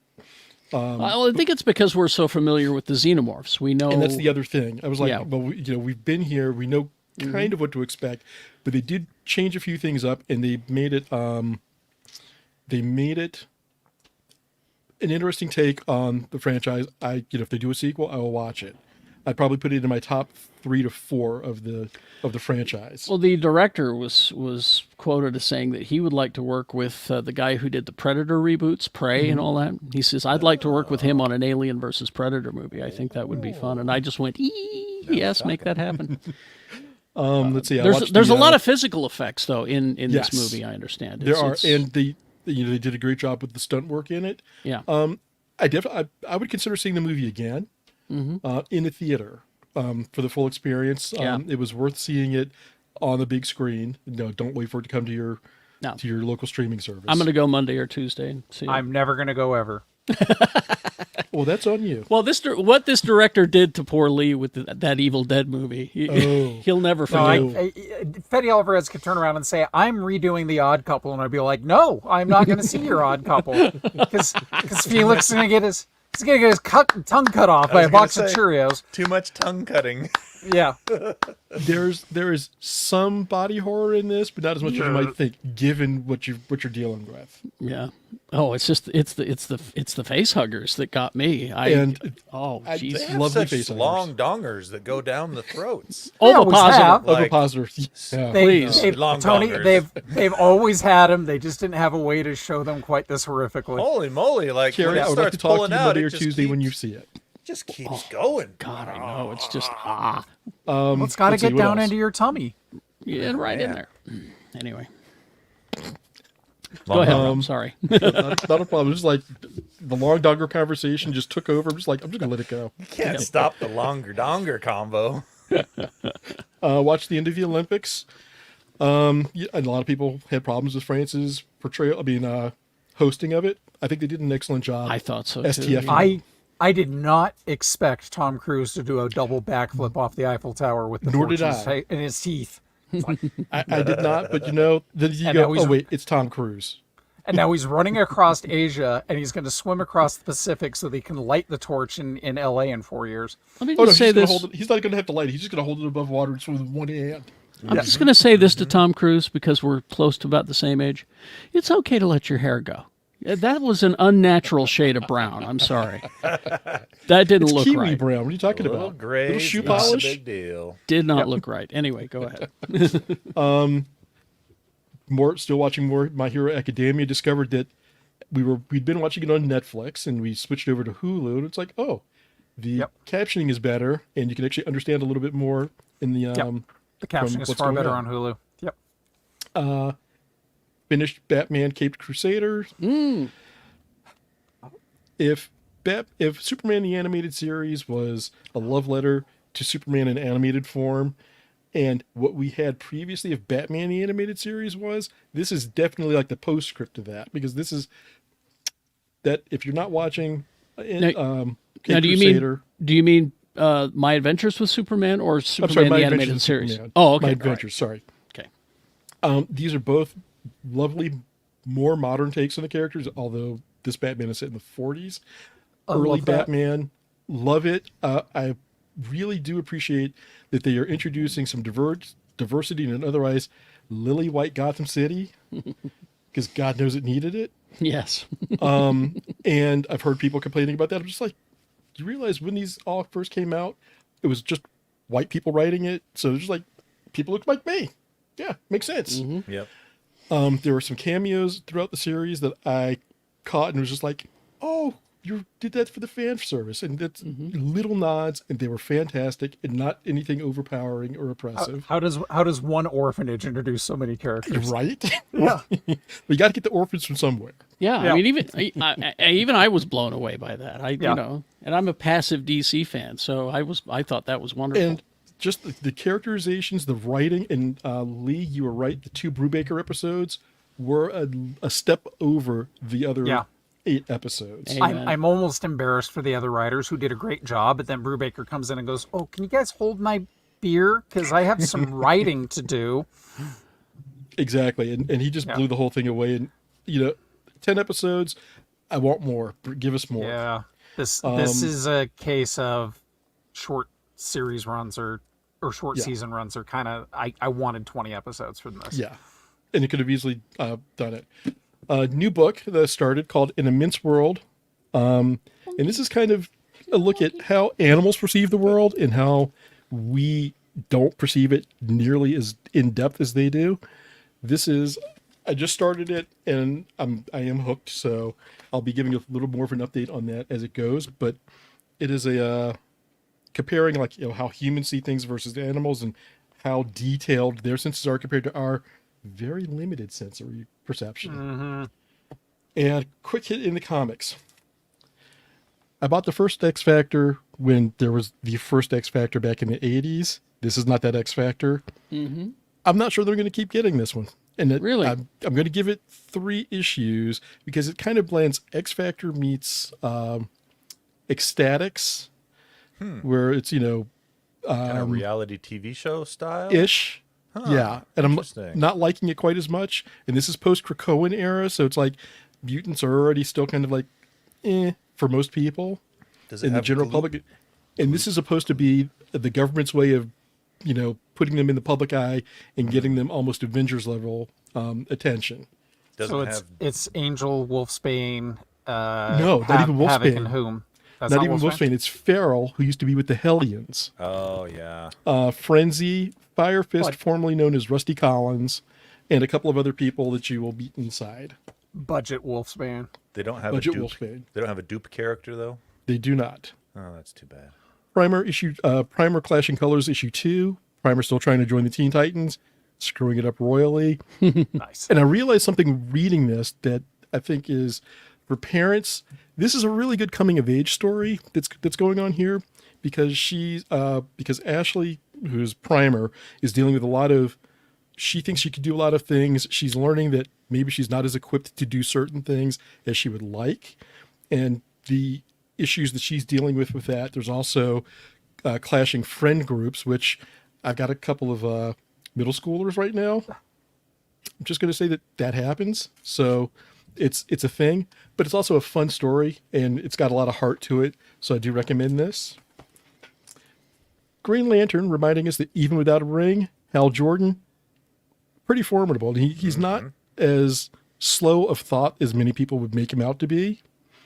Well, I think it's because we're so familiar with the xenomorphs. We know, And that's the other thing. I was like, Yeah. well, we've been here. We know kind of what to expect, but they did change a few things up, and they made it an interesting take on the franchise. If they do a sequel, I will watch it. I'd probably put it in my top 3 to 4 of the franchise. Well, the director was quoted as saying that he would like to work with the guy who did the Predator reboots, Prey and all that. He says, I'd like to work with him on an Alien versus Predator movie. I think that would be fun. And I just went, yes, make that happen. Let's see. There's a lot of physical effects, though, in Yes. this movie, I understand. There are, and they did a great job with the stunt work in it. Yeah. I would consider seeing the movie again in a theater for the full experience. Yeah. It was worth seeing it on the big screen. Don't wait for it to come to your local streaming service. I'm going to go Monday or Tuesday and see it. I'm never going to go ever. Well, that's on you. Well, what this director did to poor Lee with that Evil Dead movie, he'll never forget. Fede Alvarez could turn around and say, I'm redoing The Odd Couple, and I'd be like, no, I'm not going to see your Odd Couple. Because Felix is going to get his tongue cut off by a box of Cheerios. Too much tongue cutting. Yeah. There is some body horror in this, but not as much as you might think, given what you're dealing with. Yeah. Oh, it's just it's the face huggers that got me. They jeez. They have Lovely such face long dongers that go down the throats. Ovipositor. Like- Ovipositor. Yeah. Please. Long Tony, dongers. they've always had them. They just didn't have a way to show them quite this horrifically. Holy moly! Like Carrie, when I it would like starts to talk to pulling you out, Monday it or just Tuesday when you keeps- see it. just keeps going. God, I know. It's just Well, it's got to let's see, get what down else? into your tummy. yeah, right in Yeah. there. Anyway, Long go ahead. dong. Rob, sorry. Not a problem. Just like the long dogger conversation just took over. I'm just gonna let it go. Can't stop the longer donger combo. Watch the end of the Olympics. And a lot of people had problems with France's portrayal. Hosting of it. I think they did an excellent job. I thought so too. STF. I did not expect Tom Cruise to do a double backflip off the Eiffel Tower with the Nor torch did I. in his teeth. I did not, but then you And go, now he's- oh wait, it's Tom Cruise. And now he's running across Asia, and he's going to swim across the Pacific so they can light the torch in L.A. in 4 years. Let me Oh no, just say this. he's not going to have to light it. He's just going to hold it above water and swim with one hand. I'm just going to say this to Tom Cruise because we're close to about the same age. It's okay to let your hair go. That was an unnatural shade of brown. I'm sorry. That didn't look Kiwi right. brown. What are you talking Little about? gray, Little shoe not a polish. big deal. Did not look right. Anyway, go ahead. Still watching more My Hero Academia. Discovered that we'd been watching it on Netflix and we switched over to Hulu, and it's like, oh, the captioning is better and you can actually understand a little bit more in the The captioning is what's far going better on. on Hulu. Yep. Finished Batman Caped Crusader. If Superman the Animated Series was a love letter to Superman in animated form, and what we had previously of Batman the Animated Series was, this is definitely like the postscript to that, because this is that if you're not watching Caped Now, Crusader, do you mean My Adventures with Superman or I'm Superman sorry, My the Adventures Animated with Series? Superman. Oh, okay. My all right. Adventures, sorry. Okay. These are both lovely, more modern takes on the characters, although this Batman is set in the 40s. Early love that. Batman, love it. I really do appreciate that they are introducing some diversity in an otherwise lily white Gotham City, because God knows it needed it. Yes. And I've heard people complaining about that. I'm just like, you realize when these all first came out, it was just white people writing it. So it's just like, people look like me. Yeah, makes sense. Yep. There were some cameos throughout the series that I caught and was just like, oh, you did that for the fan service, and that's little nods, and they were fantastic, and not anything overpowering or oppressive. How does one orphanage introduce so many characters? Right? Yeah. We got to get the orphans from somewhere. Yeah, Yeah. I mean, even I was blown away by that. You know, and I'm a passive DC fan, so I thought that was wonderful. And just the characterizations, the writing, and Lee, you were right. The 2 Brubaker episodes were a step over the other 8 episodes. Amen. I'm almost embarrassed for the other writers who did a great job, but then Brubaker comes in and goes, "Oh, can you guys hold my beer? Because I have some writing to do." Exactly, and he just blew the whole thing away. And 10 episodes, I want more. Give us more. Yeah, this is a case of short series runs or short season runs are kind of. I wanted 20 episodes from this. Yeah, and it could have easily done it. A new book that started called "In a Mince World," and this is kind of a look at how animals perceive the world and how we don't perceive it nearly as in depth as they do. I just started it, and I am hooked, so I'll be giving a little more of an update on that as it goes. But it is a comparing how humans see things versus animals, and how detailed their senses are compared to our very limited sensory perception. Mm-hmm. And quick hit in the comics. I bought the first XFactor when there was the first XFactor back in the 80s. This is not that XFactor. Mm-hmm. I'm not sure they're going to keep getting this one. And Really? I'm going to give it 3 issues because it kind of blends XFactor meets Ecstatics, where it's, kind of reality TV show style? ish. Yeah. And I'm interesting. not liking it quite as much. And this is post-Krakoan era, so it's like mutants are already still kind of like, for most people Does it in the have general public. And this is supposed to be the government's way of, putting them in the public eye and getting them almost Avengers level attention. Doesn't So have it's Angel, Wolfsbane. No, not even Havoc, Wolfsbane. and whom? That's Not even Wolfsbane. It's Farrell, who used to be with the Hellions. Oh yeah. Frenzy, Fire Fist, formerly known as Rusty Collins, and a couple of other people that you will meet inside. Budget Wolfsbane. They don't have Budget a dupe. Wolfsbane. They don't have a dupe character though. They do not. Oh, that's too bad. Primer Clashing Colors issue 2. Primer still trying to join the Teen Titans, screwing it up royally. Nice. And I realized something reading this that I think is for parents. This is a really good coming of age story that's going on here because because Ashley, who's Primer, is dealing with a lot of. She thinks she could do a lot of things. She's learning that maybe she's not as equipped to do certain things as she would like, and the issues that she's dealing with that. There's also clashing friend groups, which I've got a couple of middle schoolers right now. I'm just going to say that happens. So it's a thing, but it's also a fun story, and it's got a lot of heart to it. So I do recommend this. Green Lantern, reminding us that even without a ring, Hal Jordan, pretty formidable. He's not as slow of thought as many people would make him out to be.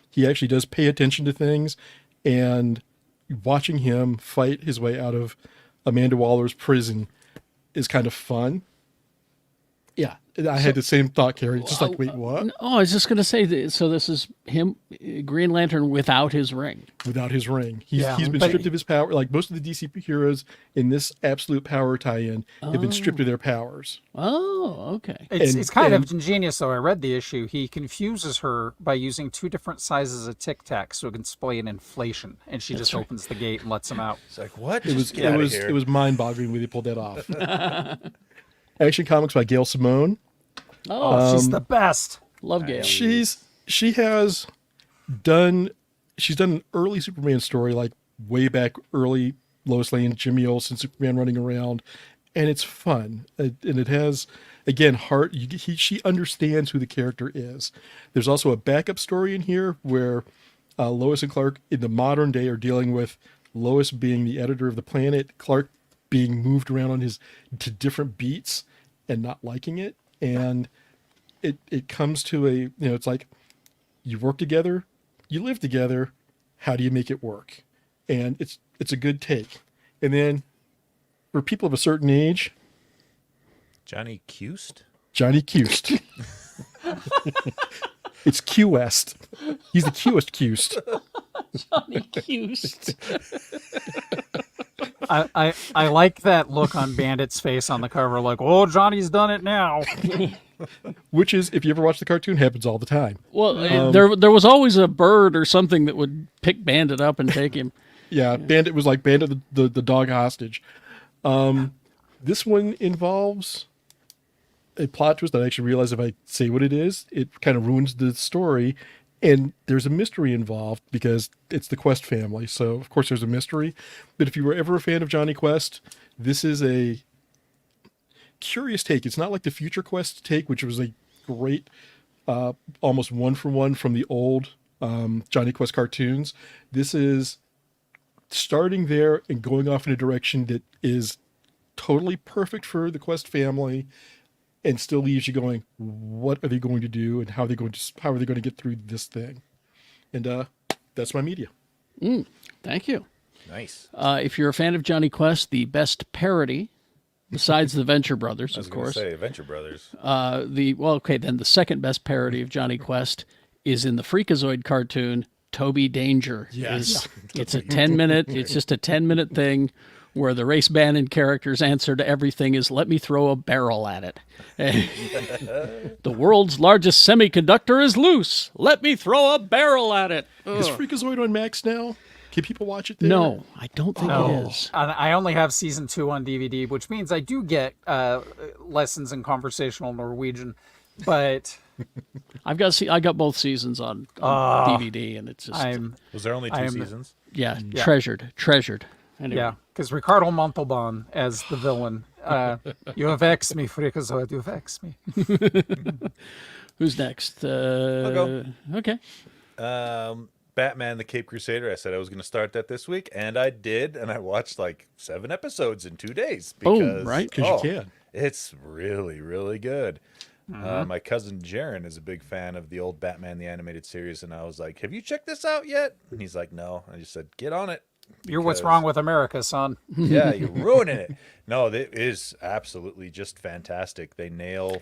He actually does pay attention to things, and watching him fight his way out of Amanda Waller's prison is kind of fun. Yeah, I had the same thought, Carrie. Just like, wait, what? Oh, I was just going to say, so this is him, Green Lantern, without his ring. Without his ring. He's Yeah, been but- stripped of his power. Like most of the DC heroes in this absolute power tie-in have been stripped of their powers. Oh, okay. It's kind and- of ingenious, though. I read the issue. He confuses her by using 2 different sizes of Tic Tac so it can explain inflation, and she just opens the gate and lets him out. It's like what? It was Just get out of here. it was mind-boggling when they pulled that off. Action Comics by Gail Simone. Oh, She's the best. love Gail. She's done an early Superman story, like way back early Lois Lane, Jimmy Olsen, Superman running around, and it's fun. And it has, again, heart. She understands who the character is. There's also a backup story in here where Lois and Clark in the modern day are dealing with Lois being the editor of the Planet, Clark being moved around to different beats and not liking it. And it comes to it's like you work together, you live together. How do you make it work? And it's a good take. And then for people of a certain age, Johnny Cust? Johnny Cust. It's Q-West. He's the Q-West Cused. Johnny Cused. I like that look on Bandit's face on the cover, like, oh, Johnny's done it now. Which is, if you ever watch the cartoon, happens all the time. Well, there was always a bird or something that would pick Bandit up and take him. Yeah, Bandit was like Bandit the dog hostage. This one involves a plot twist that I actually realize if I say what it is, it kind of ruins the story. And there's a mystery involved because it's the Quest family. So, of course, there's a mystery. But if you were ever a fan of Johnny Quest, this is a curious take. It's not like the Future Quest take, which was a great, almost one-for-one from the old Johnny Quest cartoons. This is starting there and going off in a direction that is totally perfect for the Quest family and still leaves you going, what are they going to do and how are they going to get through this thing? And that's my media. Thank you. Nice. If you're a fan of Johnny Quest, the best parody, besides the Venture Brothers, I was of going to course. say Venture Brothers. Then the second best parody of Johnny Quest is in the Freakazoid cartoon, Toby Danger. Yes. It's a 10-minute, it's just a 10-minute thing where the Race Bannon character's answer to everything is, let me throw a barrel at it. The world's largest semiconductor is loose. Let me throw a barrel at it. Is Freakazoid on Max now? Can people watch it there? No, I don't think it is. And I only have season 2 on DVD, which means I do get lessons in conversational Norwegian, but I got both seasons on DVD, and it's just Was there only 2 seasons? yeah, treasured. Anyway. yeah, because Ricardo Montalban as the villain. You have vexed me, Freakazoid, you have vexed me. Who's next? I'll go. Okay. Batman the Cape Crusader. I said I was going to start that this week, and I did, and I watched like 7 episodes in 2 days. Boom, right? Because you can. It's really, really good. My cousin Jaron is a big fan of the old Batman the Animated Series, and I was like, have you checked this out yet? And he's like, no. I just said, get on it. You're what's wrong with America, son. Yeah, you're ruining it. No, it is absolutely just fantastic. They nail...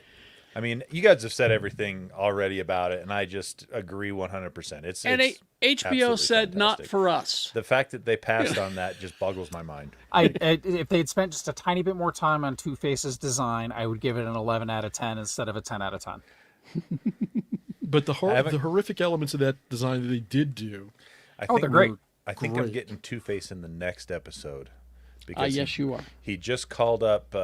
I mean, you guys have said everything already about it, and I just agree 100%. It's HBO absolutely said not fantastic. for us. The fact that they passed on that just boggles my mind. If they'd spent just a tiny bit more time on Two-Face's design, I would give it an 11 out of 10 instead of a 10 out of 10. But the horrific elements of that design that they did do. They're great. I think Great. I'm getting Two-Face in the next episode. Because Yes, you are. he just called up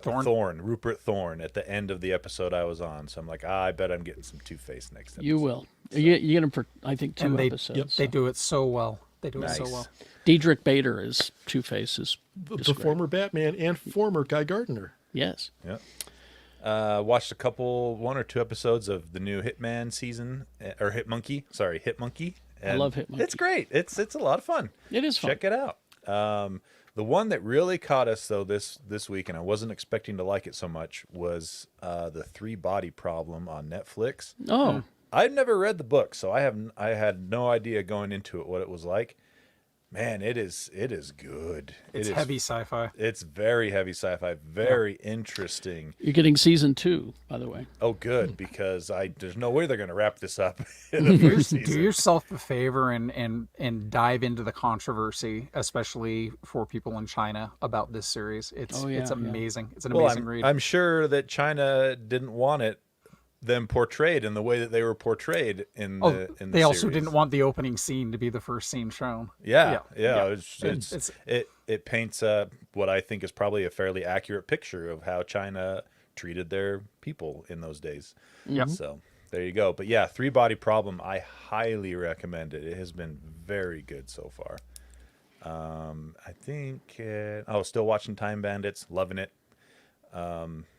Thorne? Rupert Thorne, at the end of the episode I was on. So I'm like, I bet I'm getting some Two-Face next episode. You will. You get him for, I think, 2 And they, episodes. they do it so well. They do it so Nice. well. Diedrich Bader is Two-Face's. The former Batman and former Guy Gardner. Yes. Yeah. Watched 1 or 2 episodes of the new Hitman season, or Hitmonkey. Sorry, Hitmonkey. I love Hitmonkey. It's great. It's a lot of fun. It is fun. Check it out. The one that really caught us though this week, and I wasn't expecting to like it so much, was the 3 Body Problem on Netflix. Oh, I've never read the book, so I had no idea going into it what it was like. Man, it is good. It's heavy sci-fi. It's very heavy sci-fi, very interesting. you're getting season 2, by the way. Oh, good, because there's no way they're going to wrap this up in the first Do season. yourself a favor and dive into the controversy, especially for people in China about this series. It's amazing. It's an amazing read. I'm sure that China didn't want them portrayed in the way that they were portrayed in the they also series. didn't want the opening scene to be the first scene shown. Yeah. It's- It paints what I think is probably a fairly accurate picture of how China treated their people in those days. Yep. So there you go. But yeah, 3 Body Problem, I highly recommend it. It has been very good so far. I think still watching Time Bandits, loving it.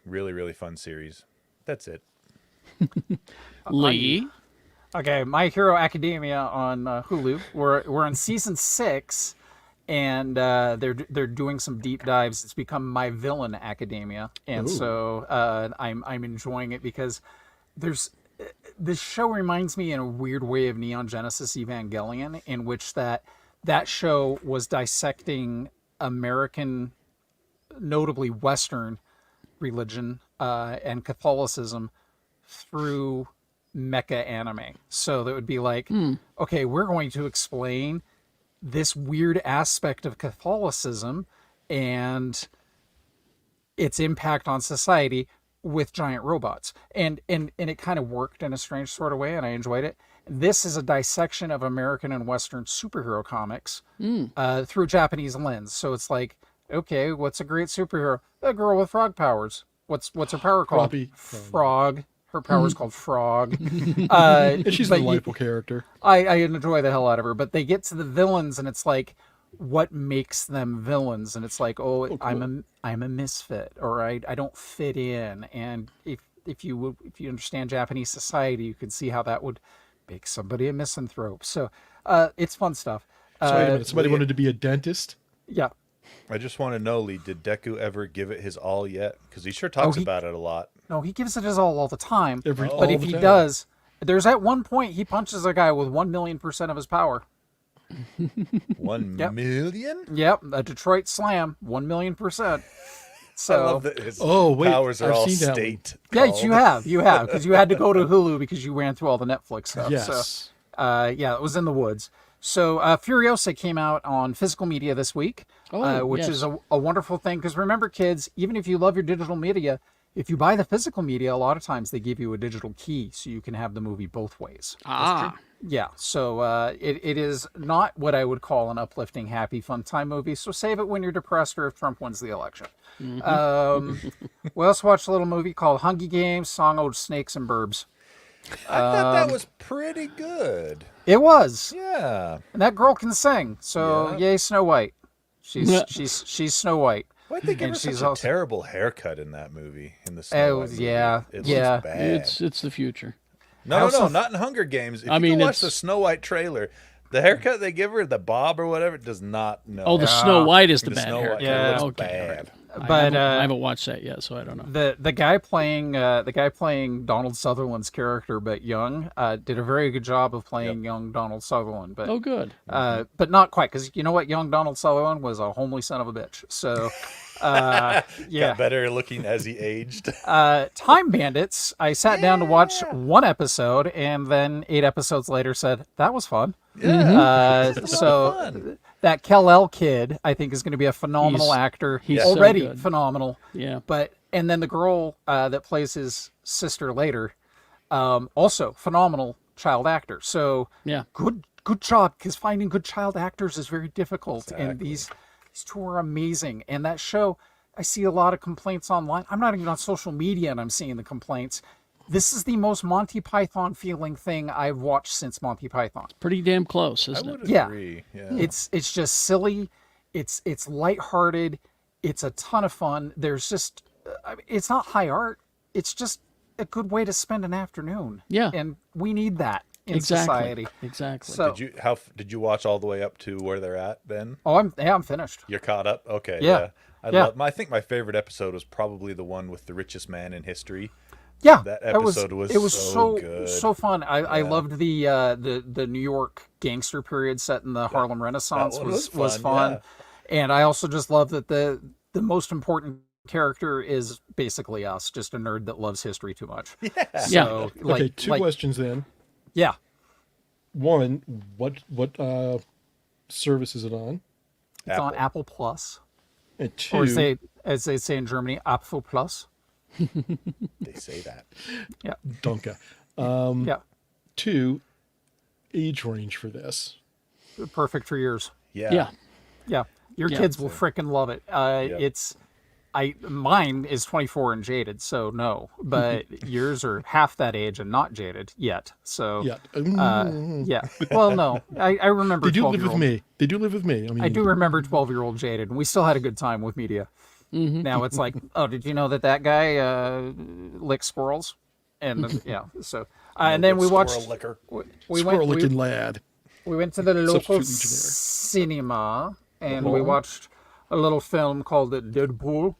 Really, really fun series. That's it. Lee. Okay, My Hero Academia on Hulu. We're on season 6, and they're doing some deep dives. It's become My Villain Academia, and so I'm enjoying it because this show reminds me in a weird way of Neon Genesis Evangelion, in which that show was dissecting American, notably Western religion and Catholicism through mecha anime. So that would be like, okay, we're going to explain this weird aspect of Catholicism and its impact on society with giant robots. And it kind of worked in a strange sort of way, and I enjoyed it. This is a dissection of American and Western superhero comics through a Japanese lens. So it's like, okay, what's a great superhero? A girl with frog powers. What's her power called? Floppy. Frog. Her power's called Frog. And she's a but delightful character. I enjoy the hell out of her. But they get to the villains, and it's like, what makes them villains? And it's like, cool. I'm a misfit, or I don't fit in. And if you understand Japanese society, you can see how that would make somebody a misanthrope. So it's fun stuff. So wait a minute, somebody wanted to be a dentist? Yeah. I just want to know, Lee, did Deku ever give it his all yet? Because he sure talks about it a lot. No, he gives it his all the time. All But if the he time. does, there's at one point he punches a guy with 1,000,000% of his power. 1 Yep. million? Yep, a Detroit slam, 1,000,000%. I So love that his wait, powers are I've all seen that one. state. yes, you have, because you had to go to Hulu because you ran through all the Netflix stuff. Yes. So, yeah, it was in the woods. So Furiosa came out on physical media this week, which yes. is a wonderful thing. Because remember, kids, even if you love your digital media, if you buy the physical media, a lot of times they give you a digital key so you can have the movie both ways. Yeah, so it is not what I would call an uplifting, happy, fun time movie. So save it when you're depressed or if Trump wins the election. We also watched a little movie called Hungry Games, Song of Snakes and Burbs. I thought that was pretty good. It was. Yeah. And that girl can sing, so Yeah. yay, Snow White. She's Snow White. Why'd they give And her such she's a also- terrible haircut in that movie? In the Snow White movie? yeah, It yeah. looks bad. It's the future. No, not in Hunger Games. If you watch the Snow White trailer, the haircut they give her, the bob or whatever, does not know. Oh, the Snow White is the bad Snow hair. White Yeah. looks Okay, bad. all right. But I haven't watched that yet, so I don't know. the guy playing Donald Sutherland's character, but young, did a very good job of playing young Donald Sutherland. But Oh, good. but not quite, because you know what, young Donald Sutherland was a homely son of a bitch. So yeah. Got better looking as he aged. Time Bandits, I sat down to watch one episode, and then 8 episodes later said that was fun. So fun. that Kal-El kid, I think, is going to be a phenomenal actor. he's He's so already good. phenomenal. Yeah. And then the girl that plays his sister later, also phenomenal child actor. So Yeah. good job, because finding good child actors is very difficult, and these two are amazing. And that show, I see a lot of complaints online. I'm not even on social media, and I'm seeing the complaints. This is the most Monty Python feeling thing I've watched since Monty Python. Pretty damn close, I isn't it? would Yeah. agree. Yeah. It's just silly. It's lighthearted. It's a ton of fun. There's just, it's not high art. It's just a good way to spend an afternoon. Yeah. And we need that in society. Exactly. So, Did you watch all the way up to where they're at then? I'm finished. You're caught up? Okay. Yeah. I think my favorite episode was probably the one with the richest man in history. Yeah, That it was episode was so good. so fun. I loved the New York gangster period set in the Harlem Renaissance one was was fun, fun, and I also just love that the most important character is basically us, just a nerd that loves history too much. Yeah. So, Okay, two questions then. Yeah. One, what service is it on? It's on Apple Plus, And two, or as they say in Germany, Apfel Plus. They say that. Yeah. Dunka. Yeah. Two, age range for this. Perfect for yours. Yeah. Yeah. Yeah. Your Yeah. kids will frickin' love it. Mine is 24 and jaded, so no. But yours are half that age and not jaded yet. So Yeah. yeah. Well, no. I remember They do live 12-year-old. with me. They do live with me. I mean, I do remember 12-year-old jaded, and we still had a good time with media. Now it's like, oh, did you know that guy licks squirrels? And yeah, so and then we watched. Squirrel liquor. We squirrel went. looking lad. We went to the local Substitute engineer. cinema, and we watched a little film called Deadpool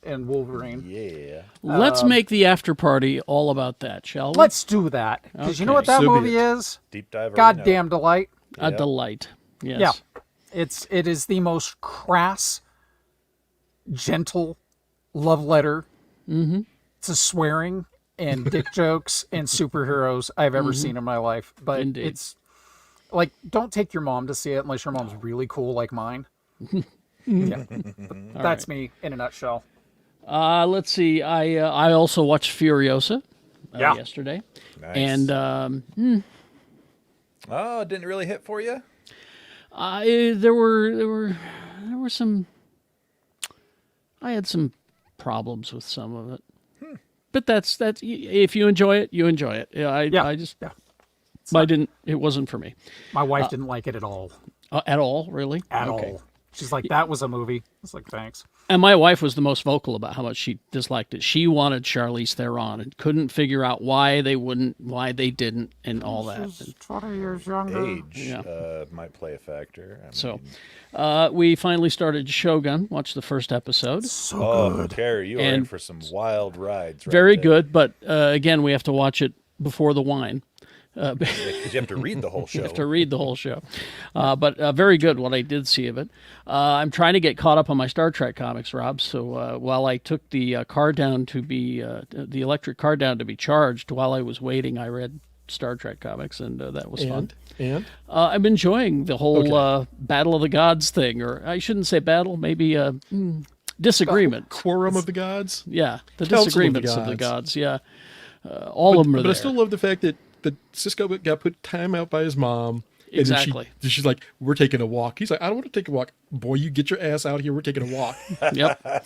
and Wolverine. Yeah. Let's make the after party all about that, shall we? Let's do that, because you know what that So be movie it. is? Deep dive. Goddamn delight. A delight. Yes. Yeah, it is the most crass, gentle love letter to swearing and dick jokes and superheroes I've ever seen in my life. But Indeed. it's like, don't take your mom to see it unless your mom's really cool like mine. Yeah, that's me in a nutshell. Let's see. I also watched Furiosa yesterday, Nice. and Oh, it didn't really hit for you? there were some. I had some problems with some of it, but that's if you enjoy it, you enjoy it. Yeah, I just I didn't. It wasn't for me My wife didn't like it at all. at all. Really, At Okay. all. She's like, that was a movie. I was like, thanks. And my wife was the most vocal about how much she disliked it. She wanted Charlize Theron and couldn't figure out why they didn't, and all that. She's 20 years younger. Age might play a factor. So, we finally started Shogun. Watched the first episode. So good. Carrie, you are in And for some wild rides. Right Very there. good, but again, we have to watch it before the wine. Yeah, 'cause you have to read the whole show. You have to read the whole show. But very good, what I did see of it. I'm trying to get caught up on my Star Trek comics, Rob. So while I took the car down to be, the electric car down to be charged, while I was waiting, I read Star Trek comics, and that was fun. And I'm enjoying the whole Battle of the Gods thing, or I shouldn't say battle, maybe disagreement. Quorum of the Gods. Yeah, the Council of the disagreements of the Gods. gods. Yeah, all of them are But there. I still love the fact that Cisco got put time out by his mom. And then Exactly. she's like, we're taking a walk. He's like, I don't want to take a walk. Boy, you get your ass out here. We're taking a walk. Yep.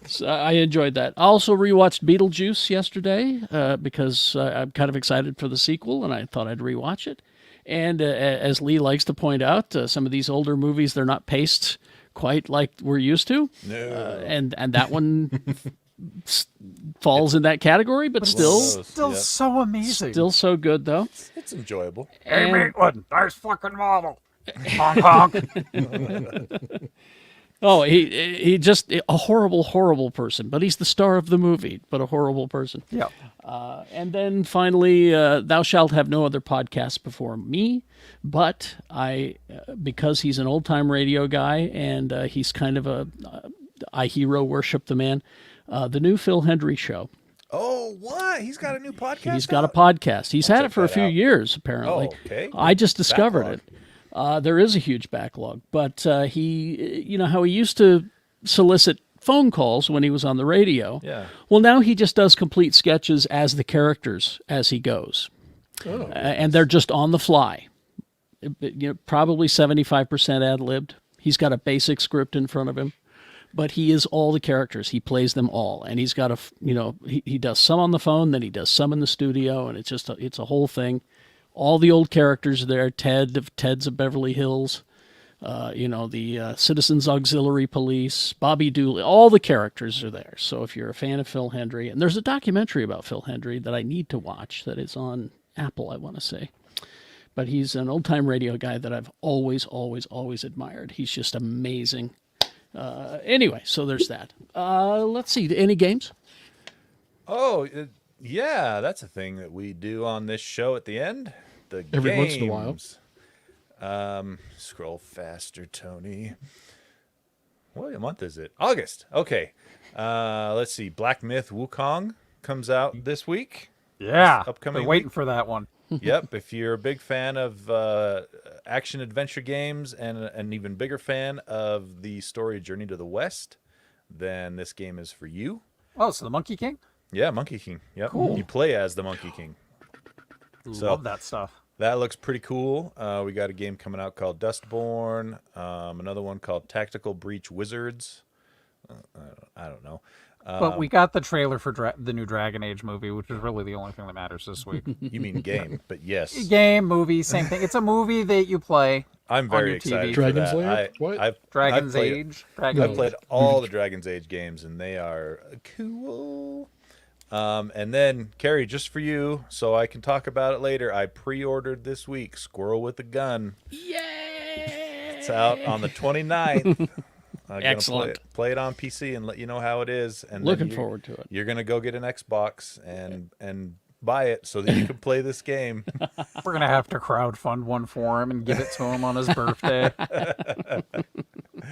So I enjoyed that. I also rewatched Beetlejuice yesterday because I'm kind of excited for the sequel, and I thought I'd rewatch it. And as Lee likes to point out, some of these older movies, they're not paced quite like we're used to. No. And that one falls in that category, but still Still Yep. so amazing. still so good, though. It's enjoyable. Hey, Maitland, nice fucking model. Honk, honk. Oh, he just a horrible person, but he's the star of the movie, but a horrible person. Yeah. And then finally, thou shalt have no other podcast before me. But because he's an old time radio guy and he's kind of I hero worship the man. The new Phil Hendry show. Oh, what? He's got a new podcast. He's got a out? podcast. He's had check it for a that few out. years, apparently. Oh, okay. I just discovered Backlog. it. There is a huge backlog, but he, you know how he used to solicit phone calls when he was on the radio. Yeah. Well, now he just does complete sketches as the characters as he goes, and they're just on the fly. You know, probably 75% ad libbed. He's got a basic script in front of him, but he is all the characters. He plays them all, and he's got he does some on the phone, then he does some in the studio, and it's a whole thing. All the old characters are there. Ted's of Beverly Hills, the Citizens Auxiliary Police, Bobby Dooley, all the characters are there. So if you're a fan of Phil Hendry, and there's a documentary about Phil Hendry that I need to watch that is on Apple, I want to say. But he's an old-time radio guy that I've always admired. He's just amazing. Anyway, so there's that. Let's see. Any games? Oh, yeah, that's a thing that we do on this show at the end. The Every games. once in a while. Scroll faster, Tony. What month is it? August. Okay. Let's see. Black Myth Wukong comes out this week. Yeah. Upcoming Been waiting week. for that one. Yep. If you're a big fan of action adventure games and an even bigger fan of the story Journey to the West, then this game is for you. Oh, so the Monkey King? Yeah, Monkey King. Yep. Cool. You play as the Monkey King. So- Love that stuff. That looks pretty cool. We got a game coming out called Dustborn. Another one called Tactical Breach Wizards. I don't know. But we got the trailer for the new Dragon Age movie, which is really the only thing that matters this week. You mean game, but yes. Game, movie, same thing. It's a movie that you play. I'm very your excited TV. for Dragon's that. Lair? What? I've Dragon's played, Age. Dragon I've Age. played all the Dragon's Age games, and they are cool. And then, Carrie, just for you, so I can talk about it later, I pre-ordered this week Squirrel with a Gun. Yay! It's out on the 29th. I'm Excellent. gonna play it on PC and let you know how it is. And then Looking you're- forward to it. You're gonna go get an Xbox and buy it so that you can play this game. We're going to have to crowdfund one for him and give it to him on his birthday.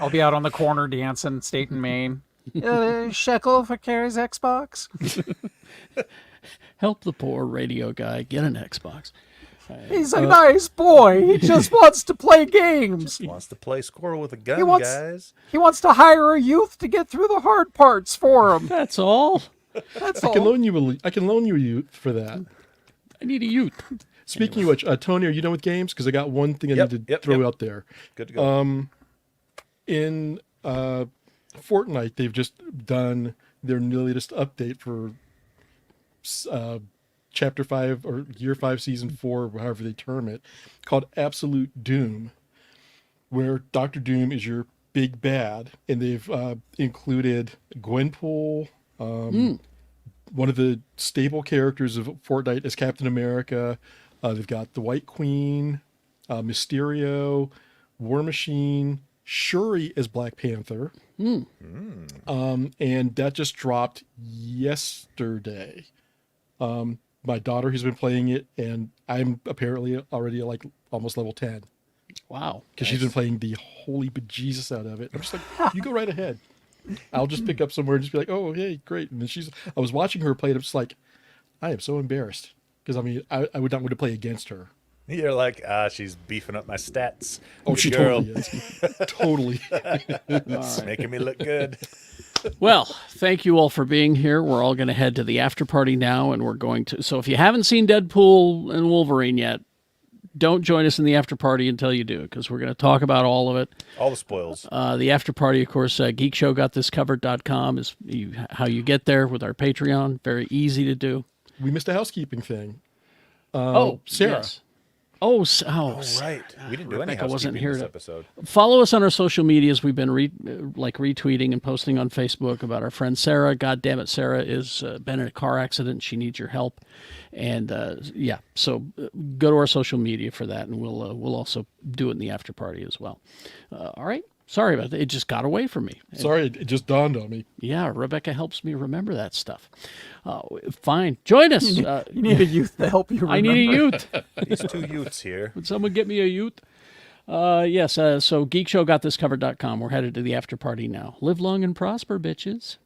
I'll be out on the corner dancing, State and Maine. Shekel for Carrie's Xbox. Help the poor radio guy get an Xbox. He's a nice boy. He just wants to play games. Wants to play squirrel with a gun, He wants- guys. He wants to hire a youth to get through the hard parts for him. That's all. That's I can all. loan you a youth for that. I need a youth. Speaking of which, Tony, are you done with games? Because I got one thing I need to throw out there. Good to go. In Fortnite, they've just done their latest update for Chapter 5 or Year 5, Season 4, however they term it, called Absolute Doom, where Dr. Doom is your big bad, and they've included Gwenpool, one of the staple characters of Fortnite as Captain America. They've got the White Queen, Mysterio, War Machine, Shuri as Black Panther. And that just dropped yesterday. My daughter has been playing it, and I'm apparently already at like almost level 10 Wow. because she's been playing the holy bejesus out of it. I'm just like, you go right ahead. I'll just pick up somewhere and just be like, oh, hey, great. And then I was watching her play it. I'm just like, I am so embarrassed because I mean, I would not want to play against her. You're like, she's beefing up my stats. Oh, Good she girl. totally is. Totally. It's making me look good. Well, thank you all for being here. We're all going to head to the after party now, and we're going to. So if you haven't seen Deadpool and Wolverine yet, don't join us in the after party until you do, because we're going to talk about all of it. All the spoils. The after party, of course, geekshowgotthiscovered.com is how you get there with our Patreon. Very easy to do. We missed a housekeeping thing. Sarah. Right. We didn't do any Rebecca wasn't housekeeping here this to- episode. Follow us on our social medias. We've been retweeting and posting on Facebook about our friend Sarah. God damn it, Sarah is been in a car accident. She needs your help, and so go to our social media for that, and we'll also do it in the after party as well. All right. Sorry about that. It just got away from me. Sorry, it just dawned on me. Yeah, Rebecca helps me remember that stuff. Fine. Join us. You need a youth to help you remember. I need a youth. These two youths here. Would someone get me a youth? Yes. So geekshowgotthiscovered.com. We're headed to the after party now. Live long and prosper, bitches.